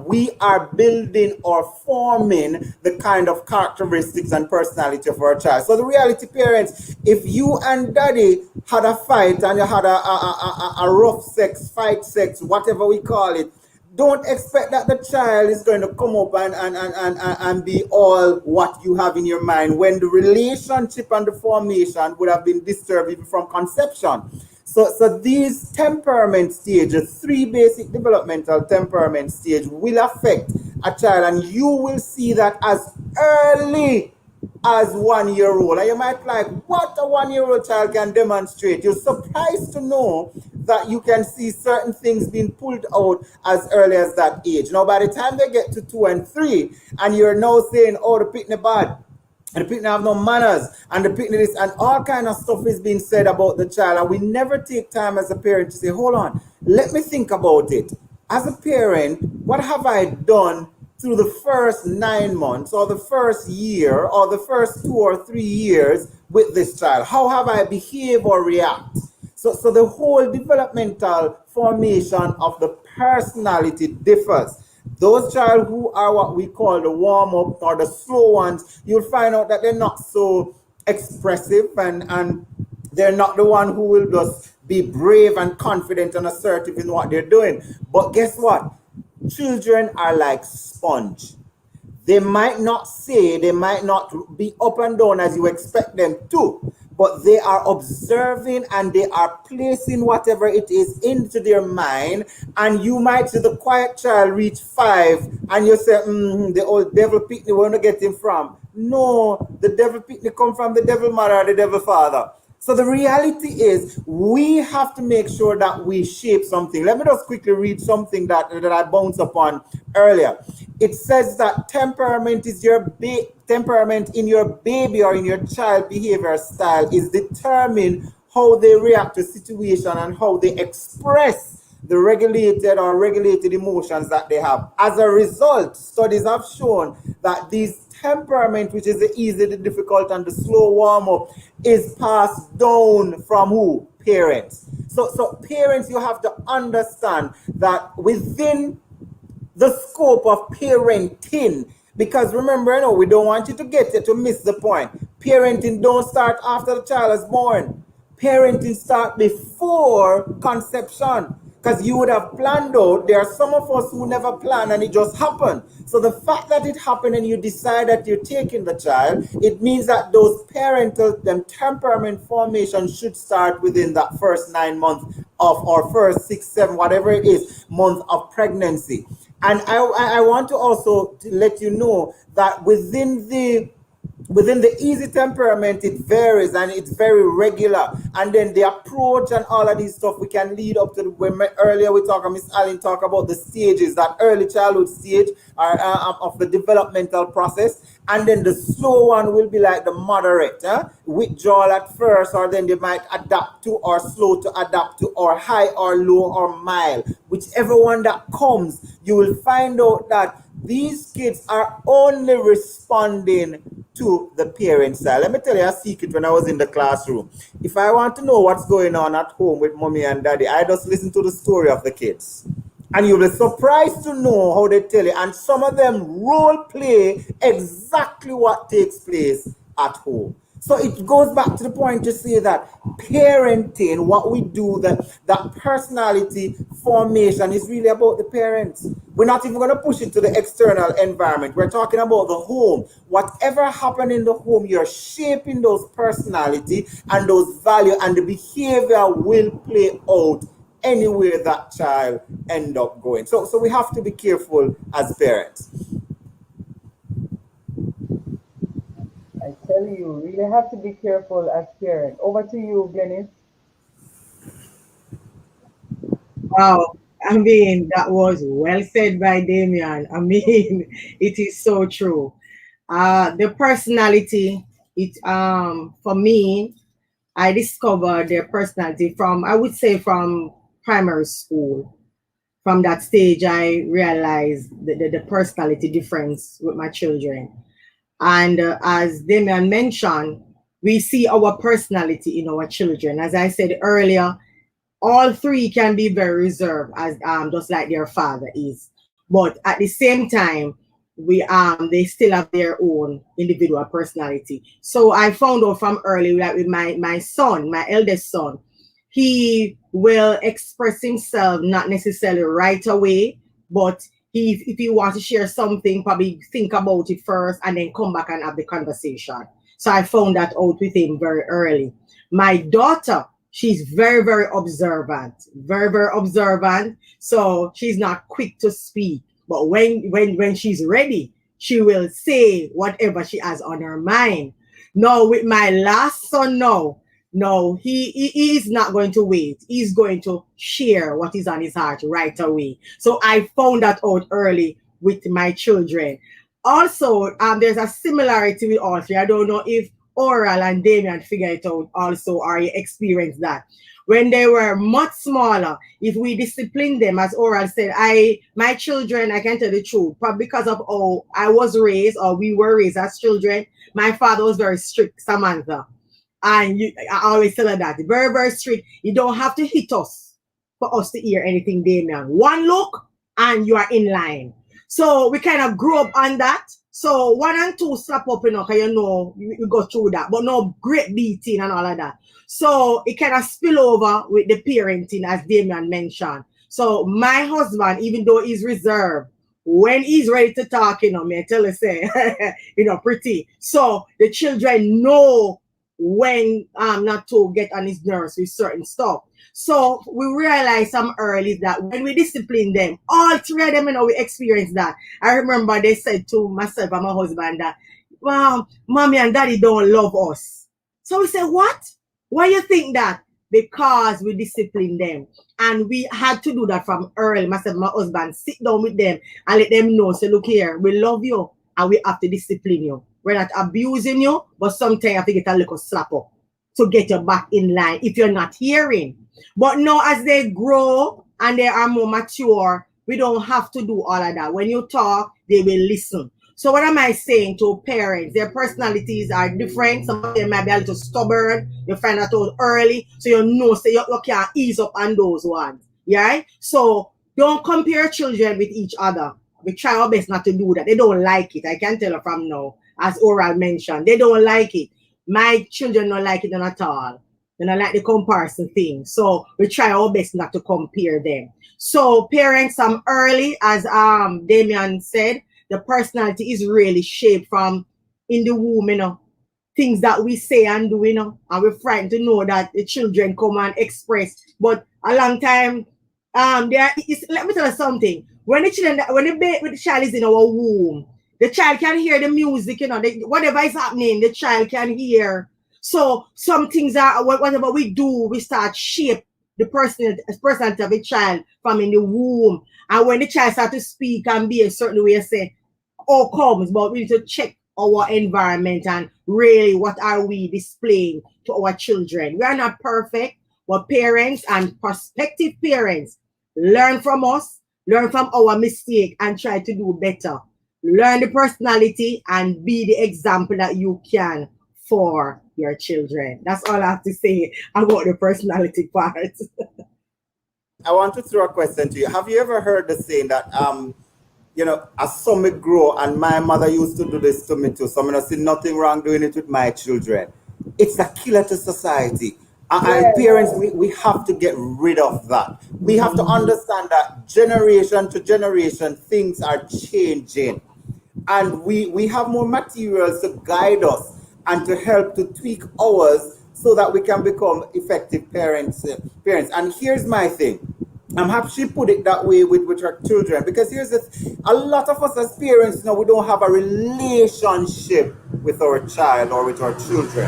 we are building or forming the kind of characteristics and personality of our child. So the reality, parents, if you and daddy had a fight and you had a rough fight sex, whatever we call it, don't expect that the child is going to come up and be all what you have in your mind when the relationship and the formation would have been disturbed even from conception. So these temperament stages, three basic developmental temperament stage, will affect a child, and you will see that as early as 1 year old. And you might like, what a 1 year old child can demonstrate. You're surprised to know that you can see certain things being pulled out as early as that age. Now, by the time they get to 2 and 3, and you're now saying, oh, the picnic bad, and the picnic have no manners, and the picnic is, and all kind of stuff is being said about the child, and we never take time as a parent to say, hold on, let me think about it. As a parent, what have I done through the first 9 months, or the first year, or the first 2 or 3 years with this child? How have I behaved or react? So the whole developmental formation of the personality differs. Those child who are what we call the warm-up or the slow ones, you'll find out that they're not so expressive, and they're not the one who will just be brave and confident and assertive in what they're doing. But guess what? Children are like sponge. They might not say, they might not be up and down as you expect them to, but they are observing and they are placing whatever it is into their mind. And you might see the quiet child reach 5 and you say, the old devil picnic, where to get him from? No, the devil picnic come from the devil mother or the devil father. So the reality is we have to make sure that we shape something. Let me just quickly read something that I bounced upon earlier. It says that temperament is temperament in your baby or in your child behavior style is determined how they react to situation and how they express the regulated emotions that they have. As a result, studies have shown that these temperament, which is the easy, the difficult, and the slow warm-up, is passed down from who? Parents. So parents, you have to understand that within the scope of parenting, because remember, we don't want you to get it to miss the point. Parenting don't start after the child is born. Parenting start before conception, because you would have planned out. There are some of us who never plan and it just happened. So the fact that it happened and you decide that you're taking the child, it means that those parental temperament formation should start within that first 9 months of, or first 6, 7, whatever it is, months of pregnancy. And I want to also let you know that within the easy temperament, it varies and it's very regular. And then the approach and all of these stuff, we can lead up to earlier we talked, Miss Allen talked about the stages, that early childhood stage of the developmental process. And then the slow one will be like the moderate, withdrawal at first, or then they might adapt to, or slow to adapt to, or high or low or mild. Whichever one that comes, you will find out that these kids are only responding to the parent side. Let me tell you a secret. When I was in the classroom, if I want to know what's going on at home with mommy and daddy, I just listen to the story of the kids. And you'll be surprised to know how they tell you. And some of them role play exactly what takes place at home. So it goes back to the point to say that parenting, what we do, that personality formation is really about the parents. We're not even going to push it to the external environment. We're talking about the home. Whatever happened in the home, you're shaping those personality and those values, and the behavior will play out anywhere that child end up going. So we have to be careful as parents. I tell you, really have to be careful as parents. Over to you, Glennis. Wow. I mean, that was well said by Damian. I mean, it is so true. The personality, for me, I discovered their personality from, I would say, from primary school. From that stage, I realized the personality difference with my children. And as Damian mentioned, we see our personality in our children. As I said earlier, all three can be very reserved, as just like their father is. But at the same time, they still have their own individual personality. So I found out from early that with my son, my eldest son, he will express himself not necessarily right away, but if he wants to share something, probably think about it first and then come back and have the conversation. So I found that out with him very early. My daughter, she's very, very observant, very, very observant. So she's not quick to speak, but when she's ready, she will say whatever she has on her mind. Now with my last son no, he is not going to wait. He's going to share what is on his heart right away. So I found that out early with my children. Also, there's a similarity with all three. I don't know if Oral and Damian figure it out also, or you experience that. When they were much smaller, if we discipline them, as Oral said, my children, I can tell the truth, probably because of how I was raised, or we were raised as children. My father was very strict, Samantha. And I always tell her that, very, very strict. You don't have to hit us for us to hear anything, Damian. One look and you are in line. So we kind of grew up on that. So 1 and 2 slap up, because we go through that, but no great beating and all of that. So it kind of spill over with the parenting, as Damian mentioned. So my husband, even though he's reserved, when he's ready to talk, me I tell you, say, pretty. So the children know when not to get on his nerves with certain stuff. So we realized some early that when we discipline them, all three of them, we experienced that. I remember they said to myself and my husband that, well, mommy and daddy don't love us. So we said, what? Why you think that? Because we discipline them. And we had to do that from early. Myself and my husband sit down with them and let them know, say, look here, we love you and we have to discipline you. We're not abusing you, but sometimes you have to get a little slap up. to get you back in line if you're not hearing. But now as they grow and they are more mature, we don't have to do all of that. When you talk, they will listen. So what am I saying to parents? Their personalities are different. Some of them might be a little stubborn. You find that out early. So you know, so you can't ease up on those ones. Yeah? So don't compare children with each other. We try our best not to do that. They don't like it. I can tell you from now, as Oral mentioned. They don't like it. My children don't like it at all. They don't like the comparison thing. So we try our best not to compare them. So parents, early, as Damian said, the personality is really shaped from in the womb, things that we say and do, and we're frightened to know that the children come and express. But a long time, let me tell you something. When the child is in our womb, the child can hear the music, whatever is happening, the child can hear. So some things are, whatever we do, we start shape the personality of a child from in the womb. And when the child starts to speak and be a certain way, say, all comes, but we need to check our environment and really what are we displaying to our children. We are not perfect, but parents and prospective parents learn from us, learn from our mistake and try to do better. Learn the personality and be the example that you can for your children. That's all I have to say about the personality part. I want to throw a question to you. Have you ever heard the saying that as some grow, and my mother used to do this to me too, so I'm not see nothing wrong doing it with my children. It's a killer to society. And parents, we have to get rid of that. We have to understand that generation to generation, things are changing. And we have more materials to guide us and to help to tweak ours so that we can become effective parents. And here's my thing. I'm happy she put it that way with her children, because here's this: a lot of us as parents we don't have a relationship with our child or with our children.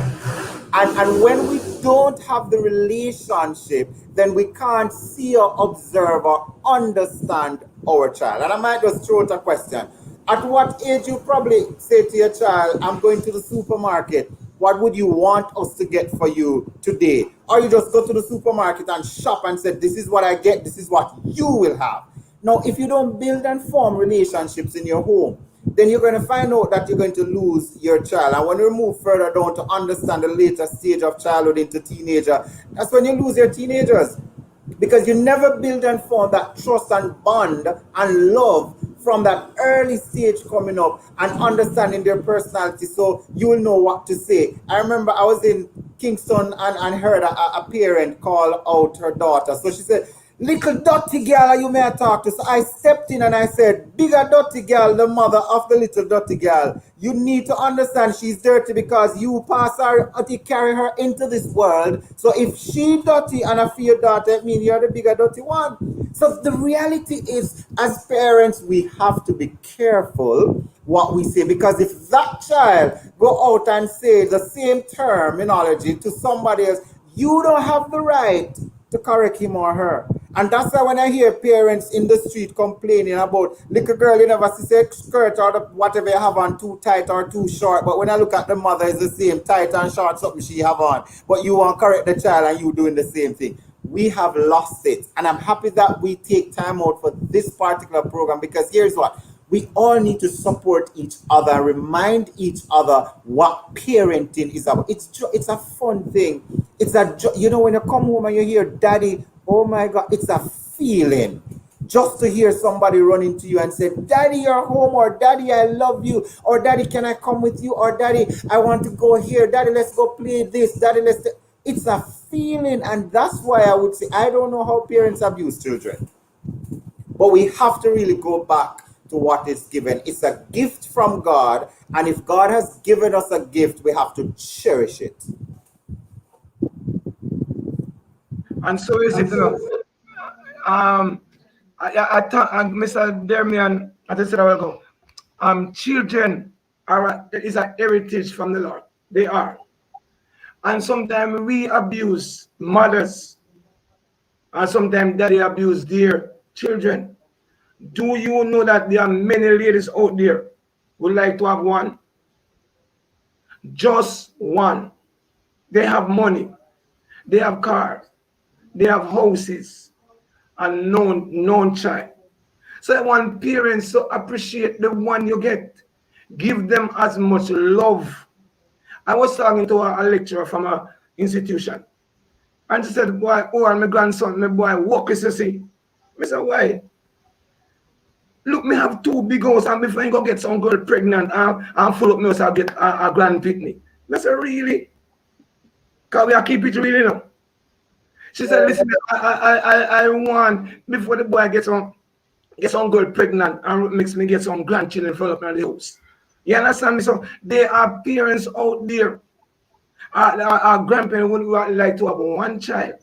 And when we don't have the relationship, then we can't see or observe or understand our child. And I might just throw out a question. At what age you probably say to your child, I'm going to the supermarket, what would you want us to get for you today? Or you just go to the supermarket and shop and say, this is what I get, this is what you will have. Now, if you don't build and form relationships in your home, then you're going to find out that you're going to lose your child. And when you move further down to understand the later stage of childhood into teenager, that's when you lose your teenagers. Because you never build and form that trust and bond and love from that early stage coming up and understanding their personality, so you will know what to say. I remember I was in Kingston and heard a parent call out her daughter. So she said, little dirty girl, you may talk to. So I stepped in and I said, bigger dirty girl, the mother of the little dirty girl. You need to understand she's dirty because you pass her, or you carry her into this world. So if she dirty and I feel dirty, it means you're the bigger dirty one. So the reality is, as parents, we have to be careful what we say, because if that child go out and say the same terminology to somebody else, you don't have the right to correct him or her. And that's why when I hear parents in the street complaining about little girl, you never see skirt or whatever you have on too tight or too short, but when I look at the mother, it's the same tight and short something she have on, but you want to correct the child and you doing the same thing. We have lost it. And I'm happy that we take time out for this particular program, because here's what: we all need to support each other, remind each other what parenting is about. It's a fun thing. It's when you come home and you hear daddy, oh my God, it's a feeling. Just to hear somebody run into you and say, daddy, you're home, or daddy, I love you, or daddy, can I come with you, or daddy, I want to go here, daddy, let's go play this, daddy, it's a feeling. And that's why I would say, I don't know how parents abuse children, but we have to really go back to what is given. It's a gift from God, and if God has given us a gift, we have to cherish it. And so is it. Mr. Damian, as I said a while ago, children is a heritage from the Lord. They are. And sometimes we abuse mothers, and sometimes daddy abuse their children. Do you know that there are many ladies out there who like to have one? Just one. They have money, they have cars, they have houses, and known child. So I want parents to appreciate the one you get. Give them as much love. I was talking to a lecturer from an institution, and she said, boy, oh, and my grandson, my boy, walk is you see. I said, why? Look, me have two big houses, and before I go get some girl pregnant and full up me house, I'll get a grand picnic. I said, really? Because we are keep it real, you know. She said, listen, I want, before the boy gets some girl pregnant and makes me get some grandchildren full up in the house. You understand me? So there are parents out there, our grandparents would like to have one child.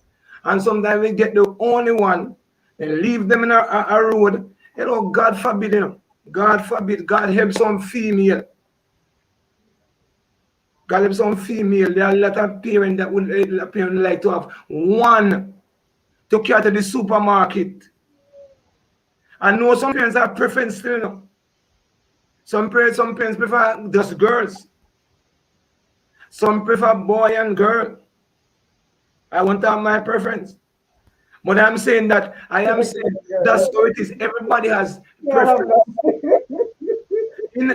And sometimes we get the only one and leave them in a road. You know, God forbid, you know. God forbid, God help some female. God help some female. There are a lot of parents that would like to have one to carry to the supermarket. I know some parents have preference still, you know. Some parents prefer just girls. Some prefer boy and girl. I want to have my preference. But I'm saying that that's how it is. Everybody has preference. In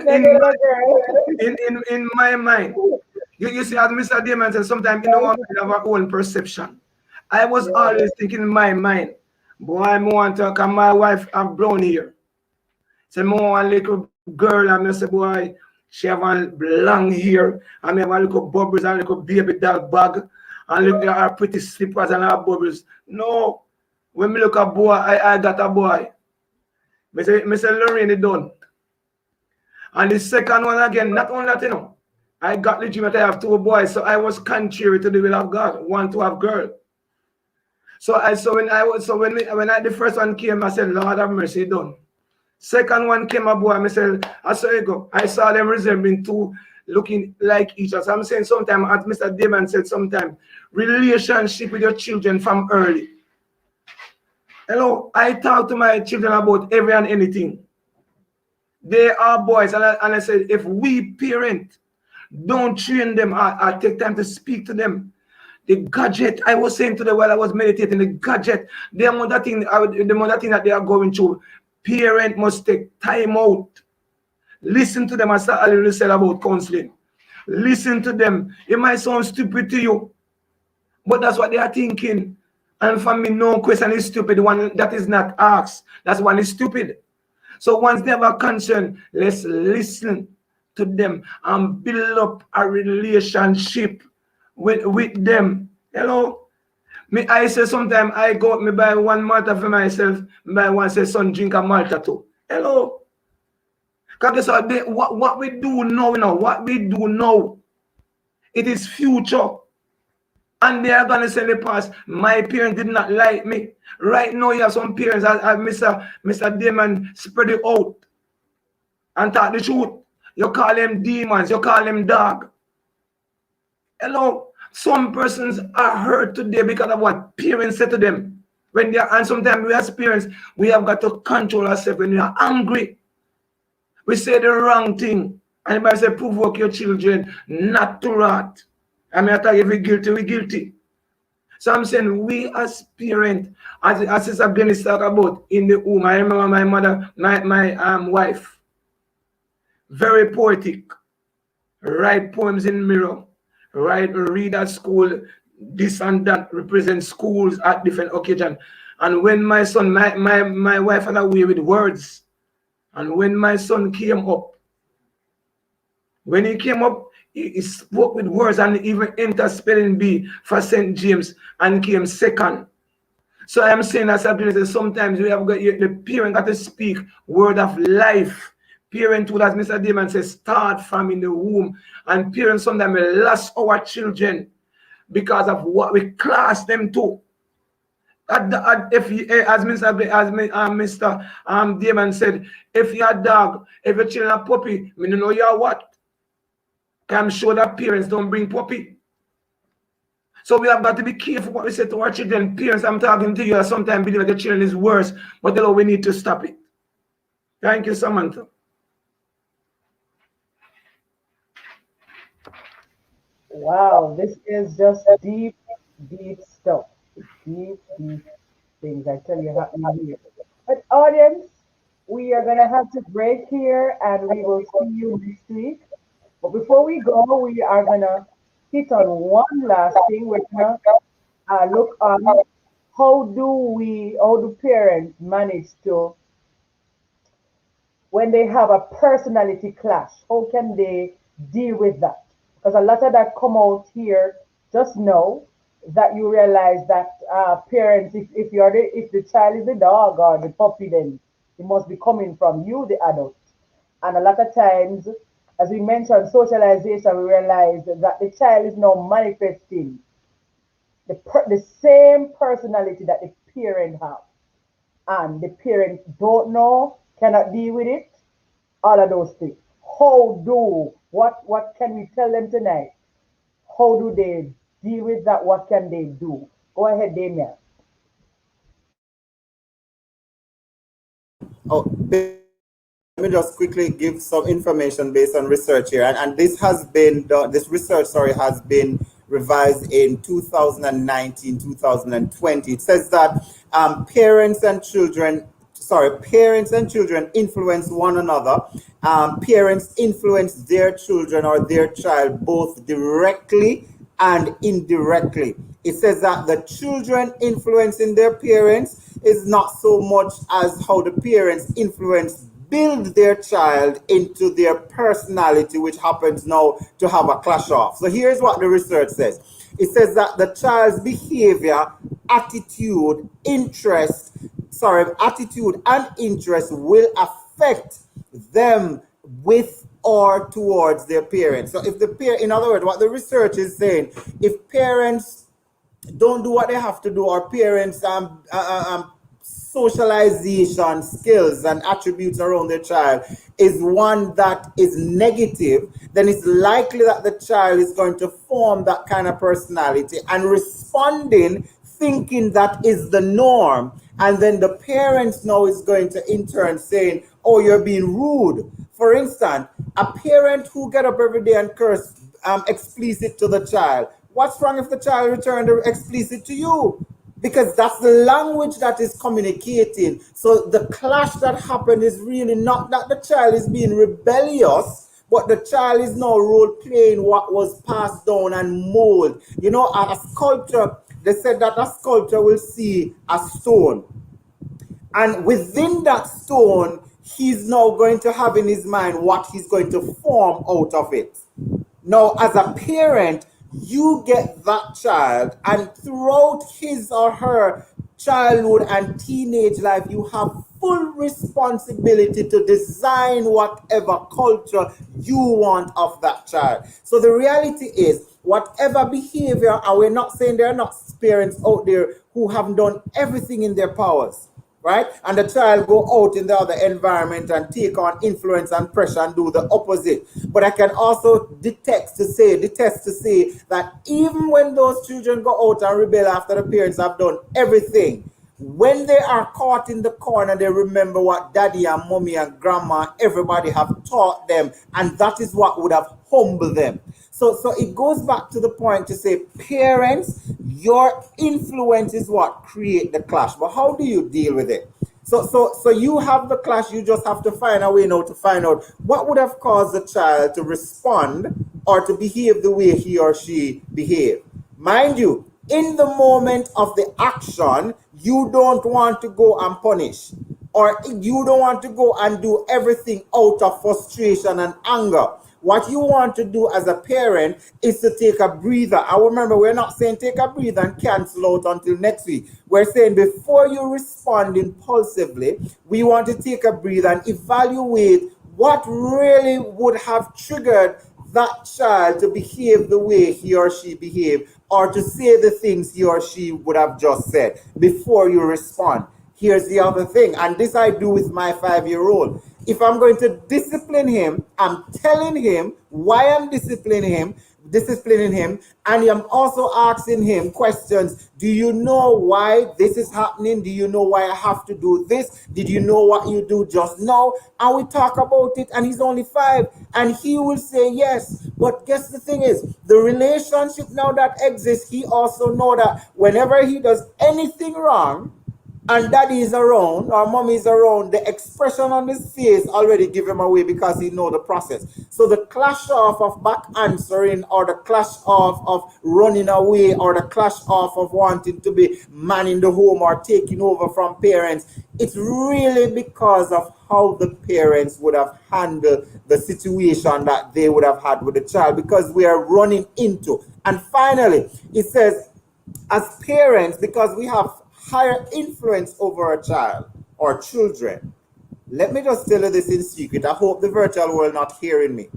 my mind, you see, as Mr. Damon said, sometimes you know we have our own perception. I was always thinking in my mind, boy, I want to come my wife have brown hair. So more a little girl, and I say, boy, she have a long hair, and I have a little bubbles and a little baby doll bag, and look at her pretty slippers and her bubbles. No, when me look at boy, I got a boy. Me say Lorraine done. And the second one again, not only that, you know, I got legitimate, I have two boys, so I was contrary to the will of God, want to have girl. So when the first one came, I said, Lord have mercy, done. Second one came a boy, I said, I saw you go. I saw them resembling two, looking like each other. So I'm saying sometimes, as Mr. Damon said, sometimes relationship with your children from early. Hello, I talk to my children about every and anything. They are boys, and I said, if we parent don't train them, I take time to speak to them. The gadget, I was saying to them while I was meditating, the gadget, the amount of thing that they are going through, parent must take time out. Listen to them. I start already said about counseling. Listen to them. It might sound stupid to you, but that's what they are thinking. And for me, no question is stupid. One that is not asked, that's one is stupid. So once they have a concern, let's listen to them and build up a relationship with them. Hello? I say sometimes I go out, me buy one Malta for myself, me buy one say son drink a Malta too. Hello? Because what we do now, it is future. And they are going to say in the past, my parents did not like me. Right now, you have some parents, as Mr. Damon spread it out and talk the truth. You call them demons, you call them dog. Hello? Some persons are hurt today because of what parents said to them. And sometimes we as parents, we have got to control ourselves when we are angry. We say the wrong thing. And the Bible says, provoke your children not to wrath. I mean, I tell you, if we're guilty, we're guilty. So I'm saying we as parents, as Sister Glennis talked about in the womb, I remember my mother, my wife, very poetic, write poems in mirror, read at school, this and that, represent schools at different occasions. And when my son, my wife had a way with words, and when my son came up, when he came up, he spoke with words and even entered spelling bee for St. James and came second. So I'm saying that sometimes we have got the parent got to speak word of life. Parenthood, as Mr. Damon says, start from in the womb. And parents sometimes lost our children because of what we class them to. As Mr. Damon said, if you're a dog, if your children are puppy, we don't know you're what. I'm sure that parents don't bring puppy. So we have got to be careful what we say to our children. Parents, I'm talking to you, I sometimes believe that the children is worse, but you know, we need to stop it. Thank you, Samantha. Wow, this is just deep, deep stuff. Deep, deep things I tell you happening here. But audience, we are gonna have to break here and we will see you next week. But before we go, we are gonna hit on one last thing. We're gonna look on how do parents manage to when they have a personality clash, how can they deal with that? Because a lot of that come out here just know that you realize that parents, if the child is the dog or the puppy, then it must be coming from you, the adult. And a lot of times, as we mentioned, socialization, we realize that the child is now manifesting the same personality that the parent have, and the parent don't know, cannot deal with it, all of those things. What can we tell them tonight? How do they deal with that? What can they do? Go ahead, Damien. Oh, let me just quickly give some information based on research here. And this has been, this research, sorry, has been revised in 2019, 2020. It says that parents and children influence one another. Parents influence their children or their child both directly and indirectly. It says that the children influencing their parents is not so much as how the parents influence build their child into their personality, which happens now to have a clash off. So here's what the research says. It says that the child's behavior, attitude and interest will affect them with or towards their parents. So if the parent, in other words, what the research is saying, if parents don't do what they have to do, or parents socialization skills and attributes around their child is one that is negative, then it's likely that the child is going to form that kind of personality and responding thinking that is the norm. And then the parents now is going to in turn saying, oh, you're being rude. For instance, a parent who get up every day and curse explicit to the child, what's wrong if the child returned explicit to you? Because that's the language that is communicating. So the clash that happened is really not that the child is being rebellious, but the child is now role playing what was passed down and mold. You know, a sculpture, they said that a sculpture will see a stone. And within that stone, he's now going to have in his mind what he's going to form out of it. Now, as a parent, you get that child, and throughout his or her childhood and teenage life, you have full responsibility to design whatever culture you want of that child. So the reality is, whatever behavior, and we're not saying there are not parents out there who haven't done everything in their powers, right? And the child go out in the other environment and take on influence and pressure and do the opposite. But I can also detest to say that even when those children go out and rebel after the parents have done everything, when they are caught in the corner, they remember what daddy and mommy and grandma, everybody have taught them, and that is what would have humbled them. So it goes back to the point to say, parents, your influence is what create the clash. But how do you deal with it? So you have the clash, you just have to find a way now to find out what would have caused the child to respond or to behave the way he or she behaved. Mind you, in the moment of the action, you don't want to go and punish, or you don't want to go and do everything out of frustration and anger. What you want to do as a parent is to take a breather. And remember, we're not saying take a breather and cancel out until next week. We're saying before you respond impulsively, we want to take a breather and evaluate what really would have triggered that child to behave the way he or she behaved, or to say the things he or she would have just said before you respond. Here's the other thing, and this I do with my 5-year-old. If I'm going to discipline him, I'm telling him why I'm disciplining him, disciplining him, and I'm also asking him questions. Do you know why this is happening? Do you know why I have to do this? Did you know what you do just now? And we talk about it, and he's only 5, and he will say yes. But guess the thing is, the relationship now that exists, he also know that whenever he does anything wrong, and daddy is around or mommy is around, the expression on his face already give him away because he know the process. So the clash off of back answering, or the clash off of running away, or the clash off of wanting to be man in the home or taking over from parents, it's really because of how the parents would have handled the situation that they would have had with the child, because we are running into. And finally, it says, as parents, because we have higher influence over a child or children. Let me just tell you this in secret. I hope the virtual world not hearing me.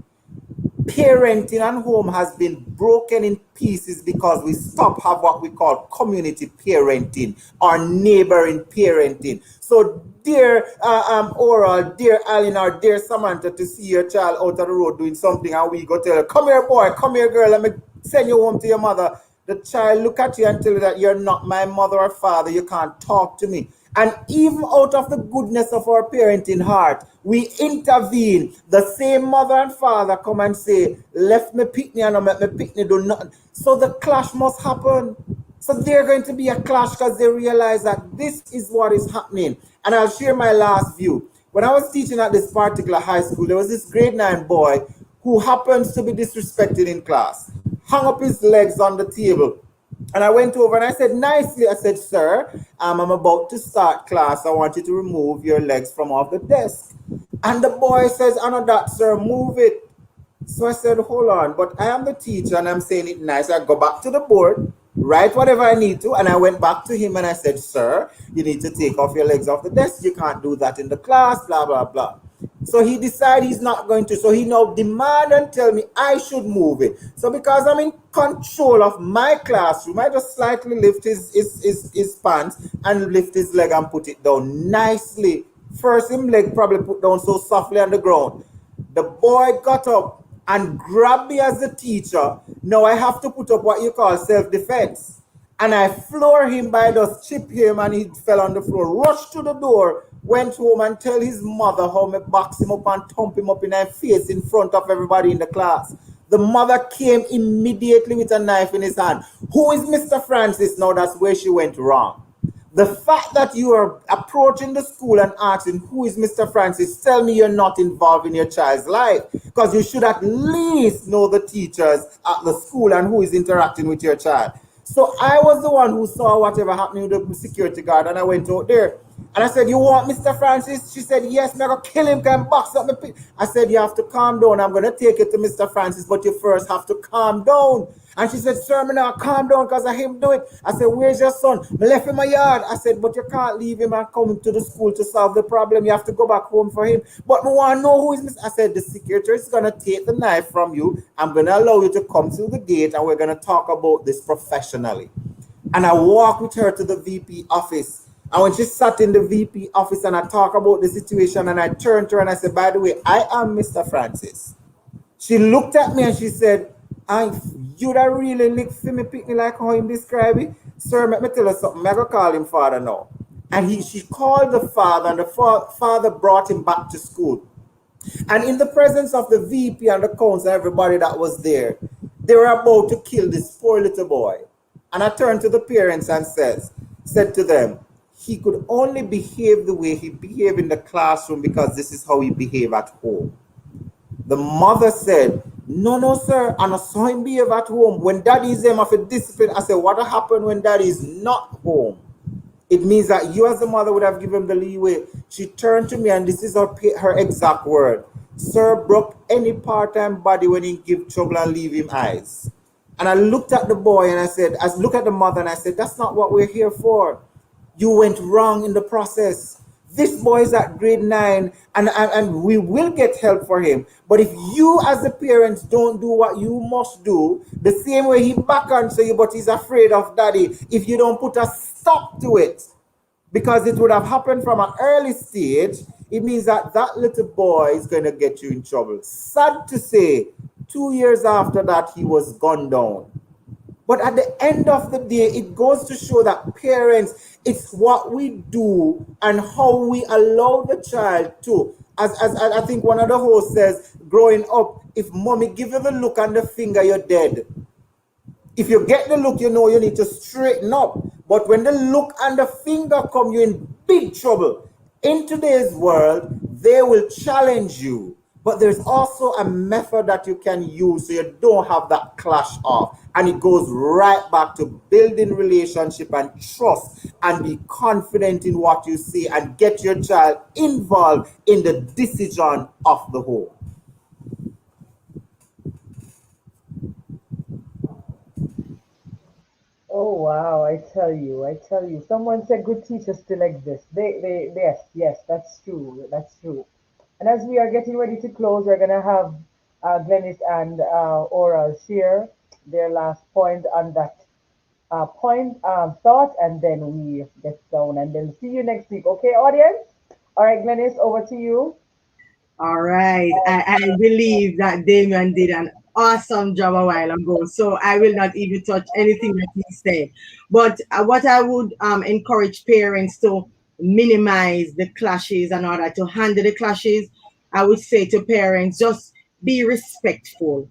Parenting at home has been broken in pieces because we stop have what we call community parenting or neighboring parenting. So dear Oral, dear Aline, or dear Samantha, to see your child out of the road doing something, and we go tell her, come here boy, come here girl, let me send you home to your mother. The child look at you and tell you that you're not my mother or father, you can't talk to me. And even out of the goodness of our parenting heart, we intervene. The same mother and father come and say, left me pick me and not let me pick me do nothing. So the clash must happen. So they're going to be a clash because they realize that this is what is happening. And I'll share my last view. When I was teaching at this particular high school, there was this grade 9 boy who happens to be disrespected in class. Hung up his legs on the table. And I went over and I said nicely, I said, sir, I'm about to start class. I want you to remove your legs from off the desk. And the boy says, I know that, sir, move it. So I said, hold on, but I am the teacher and I'm saying it nice. I go back to the board, write whatever I need to. And I went back to him and I said, sir, you need to take off your legs off the desk. You can't do that in the class, blah, blah, blah. So he decided he's not going to. So he now demand and tell me I should move it. So because I'm in control of my classroom, I just slightly lift his pants and lift his leg and put it down nicely. First him leg probably put down so softly on the ground. The boy got up and grabbed me as the teacher. Now I have to put up what you call self-defense. And I floor him by just chip him and he fell on the floor. Rushed to the door, went home and tell his mother how me box him up and thump him up in her face in front of everybody in the class. The mother came immediately with a knife in his hand. Who is Mr. Francis? Now that's where she went wrong. The fact that you are approaching the school and asking who is Mr. Francis, tell me you're not involved in your child's life, because you should at least know the teachers at the school and who is interacting with your child. So I was the one who saw whatever happening with the security guard, and I went out there. And I said, you want Mr. Francis? She said, yes, I'm going to kill him, can box up my. I said, you have to calm down. I'm going to take it to Mr. Francis, but you first have to calm down. And she said, sir, me now calm down because I him do it. I said, where's your son? I left him in my yard. I said, but you can't leave him and come to the school to solve the problem. You have to go back home for him. But we want to know who is Mr. I said, the secretary is going to take the knife from you. I'm going to allow you to come through the gate and we're going to talk about this professionally. And I walked with her to the VP office. And when she sat in the VP office and I talked about the situation and I turned to her and I said, by the way, I am Mr. Francis. She looked at me and she said, you that really lick for me pick me like how him describe it? Sir, let me tell you something. I'm going to call him father now. And she called the father and the father brought him back to school. And in the presence of the VP and the council, everybody that was there, they were about to kill this poor little boy. And I turned to the parents and said to them, he could only behave the way he behaved in the classroom because this is how he behaved at home. The mother said, no, sir, and I saw him behave at home. When daddy is him of a discipline, I said, what happened when daddy is not home? It means that you as the mother would have given him the leeway. She turned to me and this is her exact word. Sir broke any part-time body when he give trouble and leave him eyes. And I looked at the boy and I looked at the mother and I said, that's not what we're here for. You went wrong in the process. This boy is at grade 9 and we will get help for him. But if you as the parents don't do what you must do, the same way he back onto you, but he's afraid of daddy, if you don't put a stop to it, because it would have happened from an early stage, it means that little boy is going to get you in trouble. Sad to say, 2 years after that, he was gunned down. But at the end of the day, it goes to show that parents, it's what we do and how we allow the child to. As I think one of the hosts says, growing up, if mommy give you the look and the finger, you're dead. If you get the look, you know you need to straighten up. But when the look and the finger come, you're in big trouble. In today's world, they will challenge you. But there's also a method that you can use so you don't have that clash off. And it goes right back to building relationship and trust and be confident in what you say and get your child involved in the decision of the home. Oh wow, I tell you, I tell you. Someone said good teachers still exist. Yes, yes, that's true. That's true. And as we are getting ready to close, we're gonna have Glennis and Oral share their last point on that thought, and then we get down, and then see you next week. Okay, audience? All right, Glennis, over to you. All right. I believe that Damien did an awesome job a while ago. So I will not even touch anything that he said. But what I would encourage parents to minimize the clashes and all that, to handle the clashes, I would say to parents, just be respectful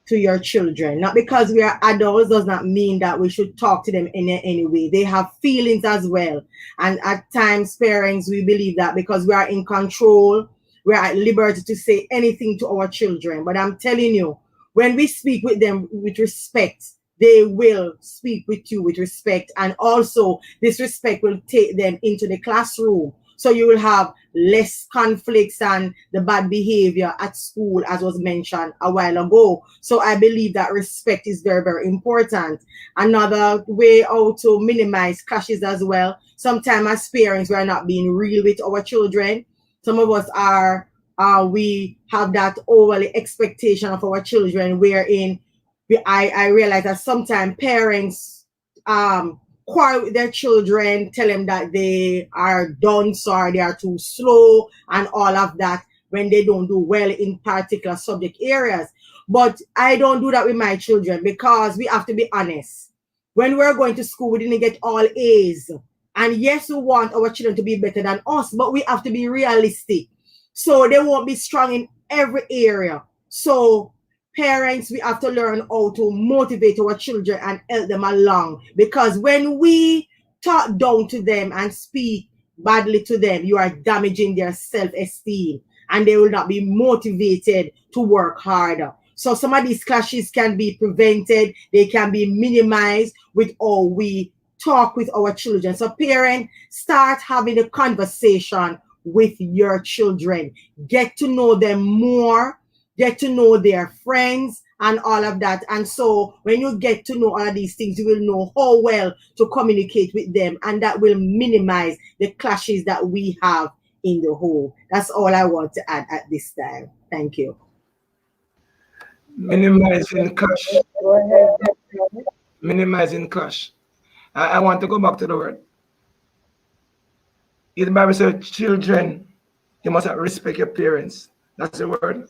to your children. Not because we are adults does not mean that we should talk to them in any way. They have feelings as well. And at times, parents, we believe that because we are in control, we're at liberty to say anything to our children. But I'm telling you, when we speak with them with respect, they will speak with you with respect. And also, this respect will take them into the classroom. So you will have less conflicts and the bad behavior at school, as was mentioned a while ago. So I believe that respect is very, very important. Another way how to minimize clashes as well. Sometimes as parents, we are not being real with our children. Some of us are, we have that overly expectation of our children, wherein I realize that sometimes parents quarrel with their children, tell them that they are dunce or they are too slow and all of that when they don't do well in particular subject areas. But I don't do that with my children because we have to be honest. When we're going to school, we didn't get all A's. And yes, we want our children to be better than us, but we have to be realistic. So they won't be strong in every area. So parents, we have to learn how to motivate our children and help them along. Because when we talk down to them and speak badly to them, you are damaging their self-esteem and they will not be motivated to work harder. So some of these clashes can be prevented. They can be minimized with how we talk with our children. So parents, start having a conversation with your children. Get to know them more, get to know their friends and all of that. And so when you get to know all of these things, you will know how well to communicate with them, and that will minimize the clashes that we have in the home. That's all I want to add at this time. Thank you. Minimizing clash. Go ahead, Glennis. Minimizing clash. I want to go back to the word. In the Bible says, children, you must respect your parents. That's the word.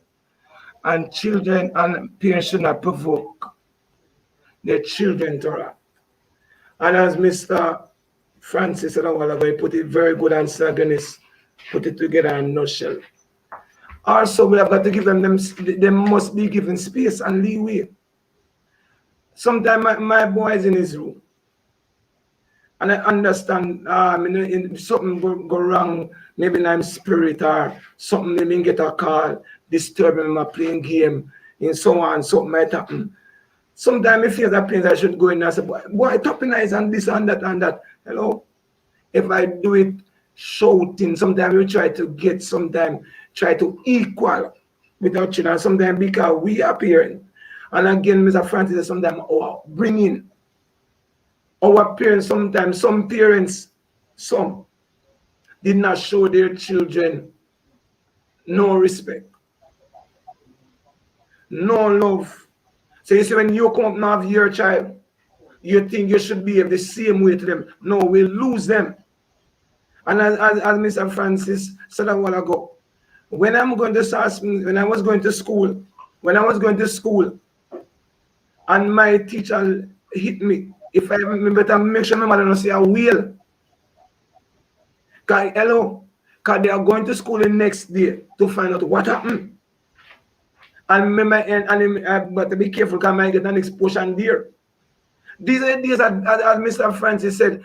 And children and parents should not provoke their children to wrath. And as Mr. Francis said a while ago, he put it very good and Dennis put it together in a nutshell. Also, we have got to give them, they must be given space and leeway. Sometimes my boy is in his room. And I understand, if something go wrong, maybe I'm spirit or something, maybe get a call, disturbing him, playing game, and so on, something might happen. Sometimes I feel that place I should go in and say, boy, topping and this and that and that. Hello? If I do it shouting, sometimes we try to get, sometimes try to equal with our children, sometimes because we are parents. And again, Mr. Francis, sometimes, bring in. Our parents, sometimes, some parents, some did not show their children no respect, no love. So you see, when you come up now with your child, you think you should behave the same way to them. No, we'll lose them. And as Mr. Francis said a while ago, when I was going to school, when I was going to school and my teacher hit me, if I better make sure my mother don't say a wheel. Hello, because they are going to school the next day to find out what happened. But to be careful, because I might get an explosion there. These are days, as Mr. Francis said,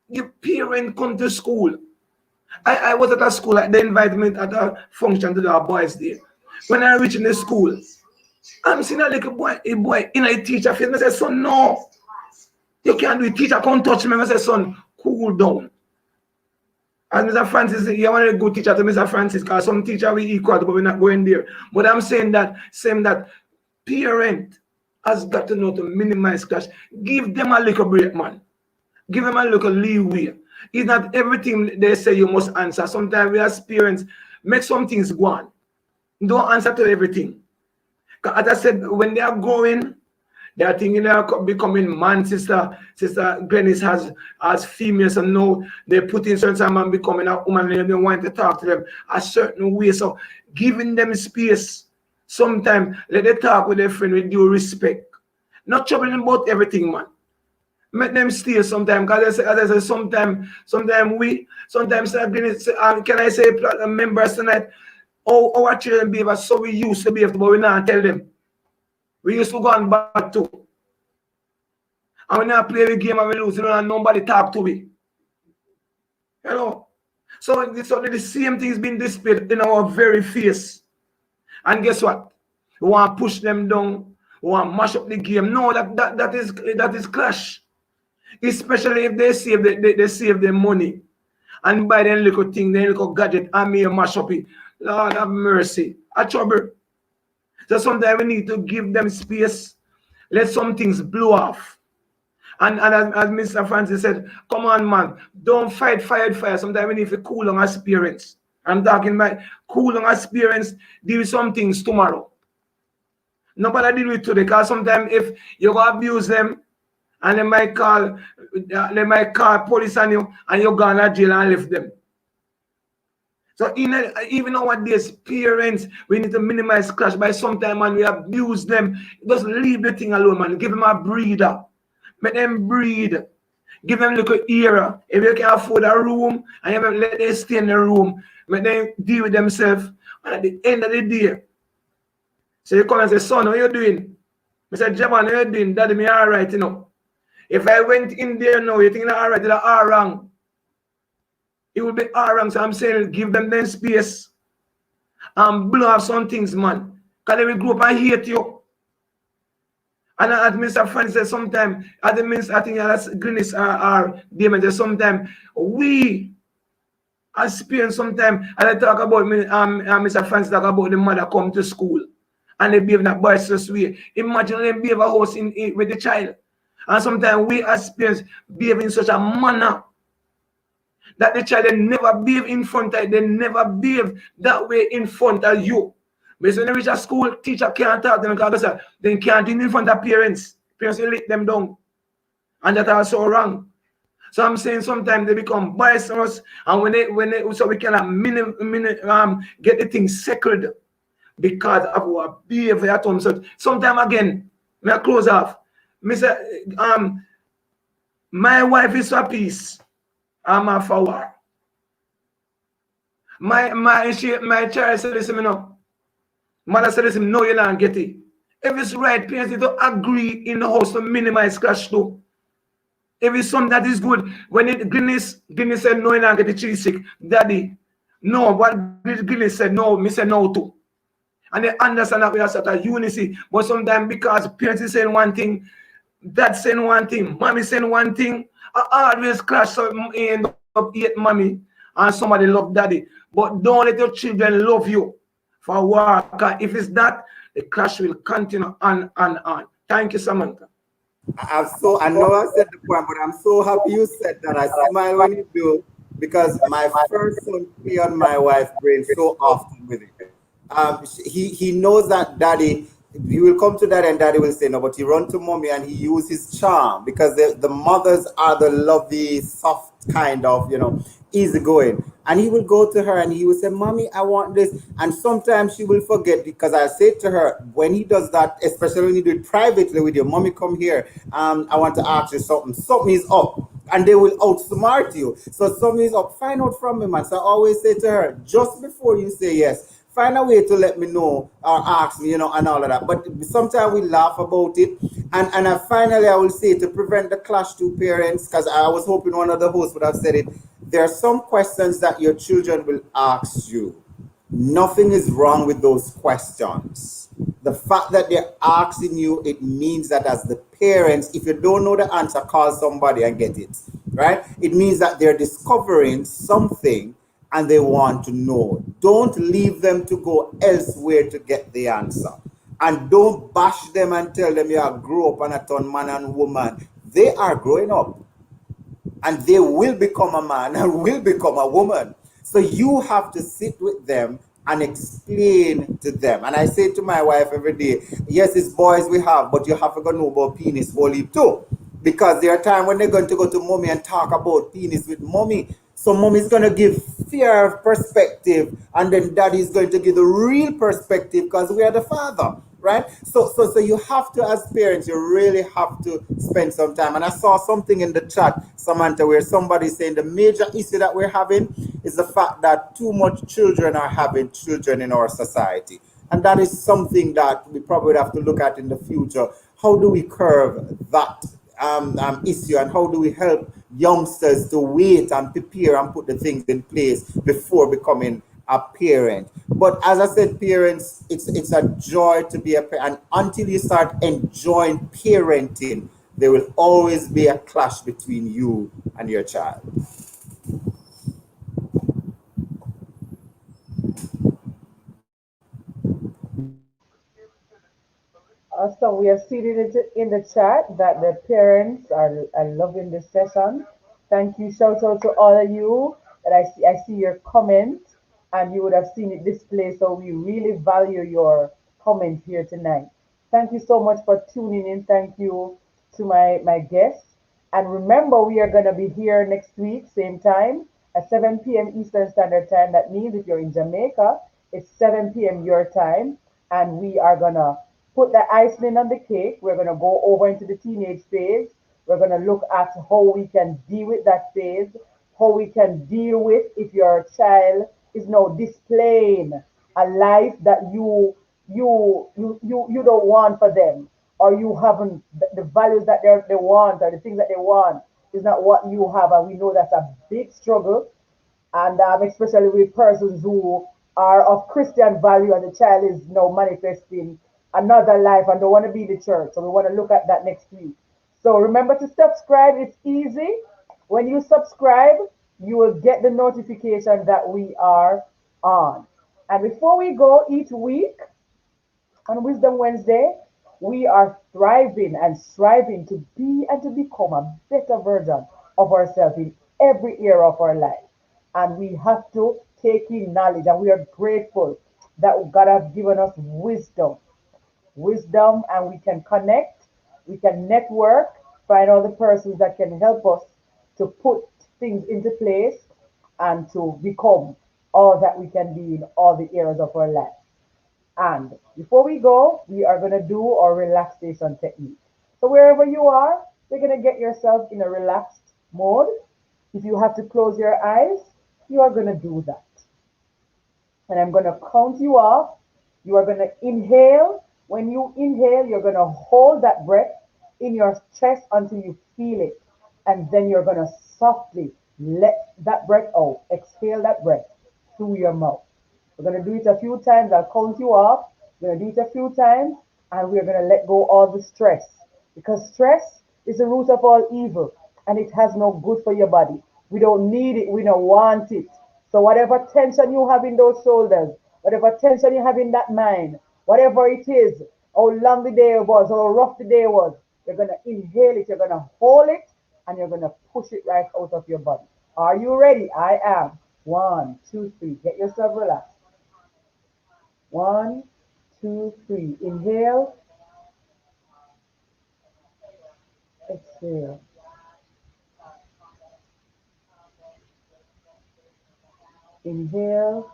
the parent come to school. I was at a school, they invited me at a function to do a boys' day. When I reach in the school, I'm seeing a little boy, in a teacher face. I say, son, no, you can't do it. Teacher can't touch me. I say, son, cool down. As Mr. Francis, you want to go teacher to Mr. Francis, because some teacher we equal, but we're not going there. But I'm saying that parent has got to know to minimize clash. Give them a little break, man. Give them a little leeway. It's not everything they say you must answer. Sometimes we as parents make some things go on. Don't answer to everything. As I said, when they are going, they are thinking they are becoming man. Sister Glennis has females, and now they put in certain man becoming a woman, and they want to talk to them a certain way. So giving them space. Sometimes let them talk with their friend with due respect. Not troubling about everything, man. Make them stay sometimes, because as I say, sometimes can I say members tonight, our children behave so we used to behave, but we now tell them. We used to go on back too. And we now play the game and we lose, and nobody talk to me. So the same thing is being displayed in our very face. And guess what? We want to push them down. We want to mash up the game. No, that is clash. Especially if they save their money and buy their little thing, their little gadget, and me mash up it. Lord have mercy. A trouble. So sometimes we need to give them space. Let some things blow off. And as Mr. Francis said, come on, man, don't fight fire. Sometimes we need to cool on experience. I'm talking about cool on experience, deal with some things tomorrow. Nobody deal with today, because sometimes if you go abuse them, and they might call police on you, and you go to jail and leave them. So even nowadays, parents, we need to minimize clash by sometimes, man, we abuse them. Just leave the thing alone, man. Give them a breather. Make them breathe. Give them a little ear. If you can afford a room, and you let them stay in the room, make them deal with themselves. And at the end of the day, so you come and say, son, what are you doing? I said, Jaban, what are you doing? Daddy, me all right, you know. If I went in there now, you think that all right, they're all wrong. It will be all wrong. So I'm saying, give them space and blow off some things, man. Because they will grow up and hate you. And as Mr. Francis said, sometimes, I think that's Glennis or Damon, sometimes we as parents, sometimes, and I talk about Mr. Francis talk about the mother come to school and they behave in a boisterous way. Imagine them behave a house with the child. And sometimes we as parents behave in such a manner that the child, they never behave in front of you. They never behave that way in front of you. But when they reach a school, teacher can't talk to them because they can't do it in front of parents. Parents will let them down. And that's also wrong. So I'm saying sometimes they become boisterous, and when they so we cannot get the thing settled because of our behavior at home. So sometimes again, may I close off. My wife is for peace. I'm for war. My child said this, mother said this, no, you don't get it. If it's right, parents need to agree in the house to minimize clash too. If it's something that is good, when Glennis said no, you don't get the cheese sick, daddy, no, what Glennis said no, me said no too. And they understand that we are such a unity. But sometimes because parents is saying one thing, dad saying one thing, mommy saying one thing, I always clash, so you end up hate mommy and somebody love daddy. But don't let your children love you for work. If it's that, the clash will continue on and on. Thank you, Samantha. I know I said the point, but I'm so happy you said that. I smile when you do, because my first son play on my wife's brain so often with it. He knows that daddy, he will come to daddy and daddy will say no, but he run to mommy and he uses charm, because the mothers are the lovely, soft kind of, easygoing. And he will go to her and he will say, Mommy, I want this. And sometimes she will forget, because I say to her, when he does that, especially when you do it privately with your mommy, come here, I want to ask you something. Something is up. And they will outsmart you. So something is up. Find out from him. And so I always say to her, just before you say yes, find a way to let me know or ask me, and all of that. But sometimes we laugh about it. And finally, I will say, to prevent the clash to parents, because I was hoping one of the hosts would have said it, there are some questions that your children will ask you. Nothing is wrong with those questions. The fact that they're asking you, it means that as the parents, if you don't know the answer, call somebody and get it, right? It means that they're discovering something and they want to know. Don't leave them to go elsewhere to get the answer. And don't bash them and tell them you are grow up and a turn man and woman. They are growing up and they will become a man and will become a woman. So you have to sit with them and explain to them. And I say to my wife every day, yes, it's boys we have, but you have to go know about penis wholly too. Because there are times when they're going to go to mommy and talk about penis with mommy. So mommy's going to give fear perspective, and then daddy's going to give the real perspective because we are the father, right? So you have to, as parents, you really have to spend some time. And I saw something in the chat, Samantha, where somebody saying the major issue that we're having is the fact that too much children are having children in our society. And that is something that we probably would have to look at in the future. How do we curb that issue, and how do we help youngsters to wait and prepare and put the things in place before becoming a parent? But as I said, parents, it's a joy to be a parent, and until you start enjoying parenting, there will always be a clash between you and your child. So we have seen it in the chat that the parents are loving this session. Thank you. Shout out to all of you that I see your comment, and you would have seen it displayed. So we really value your comment here tonight. Thank you so much for tuning in. Thank you to my guests. And remember, we are going to be here next week, same time, at 7 p.m. Eastern Standard Time. That means if you're in Jamaica, it's 7 p.m. your time. And we are going to put the icing on the cake. We're going to go over into the teenage phase. We're going to look at how we can deal with that phase, how we can deal with if your child is now displaying a life that you don't want for them, or you haven't the values that they want, or the things that they want is not what you have. And we know that's a big struggle, and especially with persons who are of Christian value, and the child is now manifesting another life and don't want to be the church. So we want to look at that next week. So remember to subscribe. It's easy. When you subscribe, you will get the notification that we are on. And before we go, each week on Wisdom Wednesday, we are thriving and striving to be and to become a better version of ourselves in every area of our life. And we have to take in knowledge, and we are grateful that God has given us wisdom, and we can connect, we can network, find all the persons that can help us to put things into place and to become all that we can be in all the areas of our life. And before we go, we are going to do our relaxation technique. So wherever you are, you're going to get yourself in a relaxed mode. If you have to close your eyes, you are going to do that. And I'm going to count you off. You are going to inhale. When you inhale, you're going to hold that breath in your chest until you feel it. And then you're going to softly let that breath out. Exhale that breath through your mouth. We're going to do it a few times. I'll count you off. We're going to do it a few times. And we're going to let go all the stress. Because stress is the root of all evil. And it has no good for your body. We don't need it. We don't want it. So whatever tension you have in those shoulders, whatever tension you have in that mind, whatever it is, how long the day was, how rough the day was, you're going to inhale it, you're going to hold it, and you're going to push it right out of your body. Are you ready? I am. 1, 2, 3. Get yourself relaxed. 1, 2, 3. Inhale. Exhale. Inhale,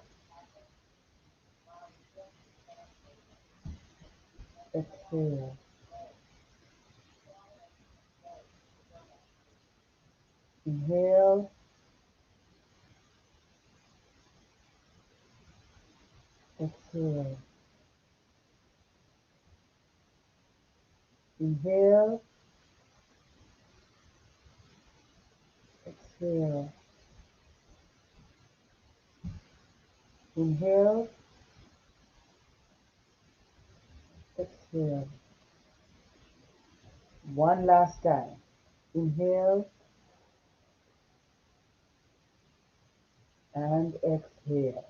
exhale. Inhale, exhale. Inhale, exhale. Inhale, exhale. One last time. Inhale and exhale.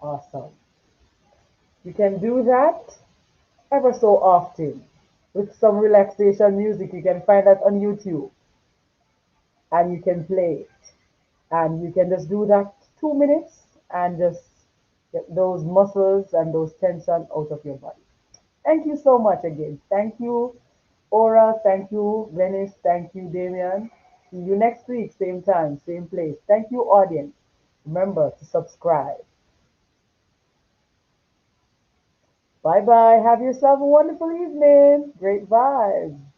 Awesome. You can do that ever so often with some relaxation music. You can find that on YouTube and you can play it. And you can just do that 2 minutes and just get those muscles and those tension out of your body. Thank you so much again. Thank you, Aura. Thank you, Venice. Thank you, Damian. See you next week, same time, same place. Thank you, audience. Remember to subscribe. Bye bye. Have yourself a wonderful evening. Great vibes.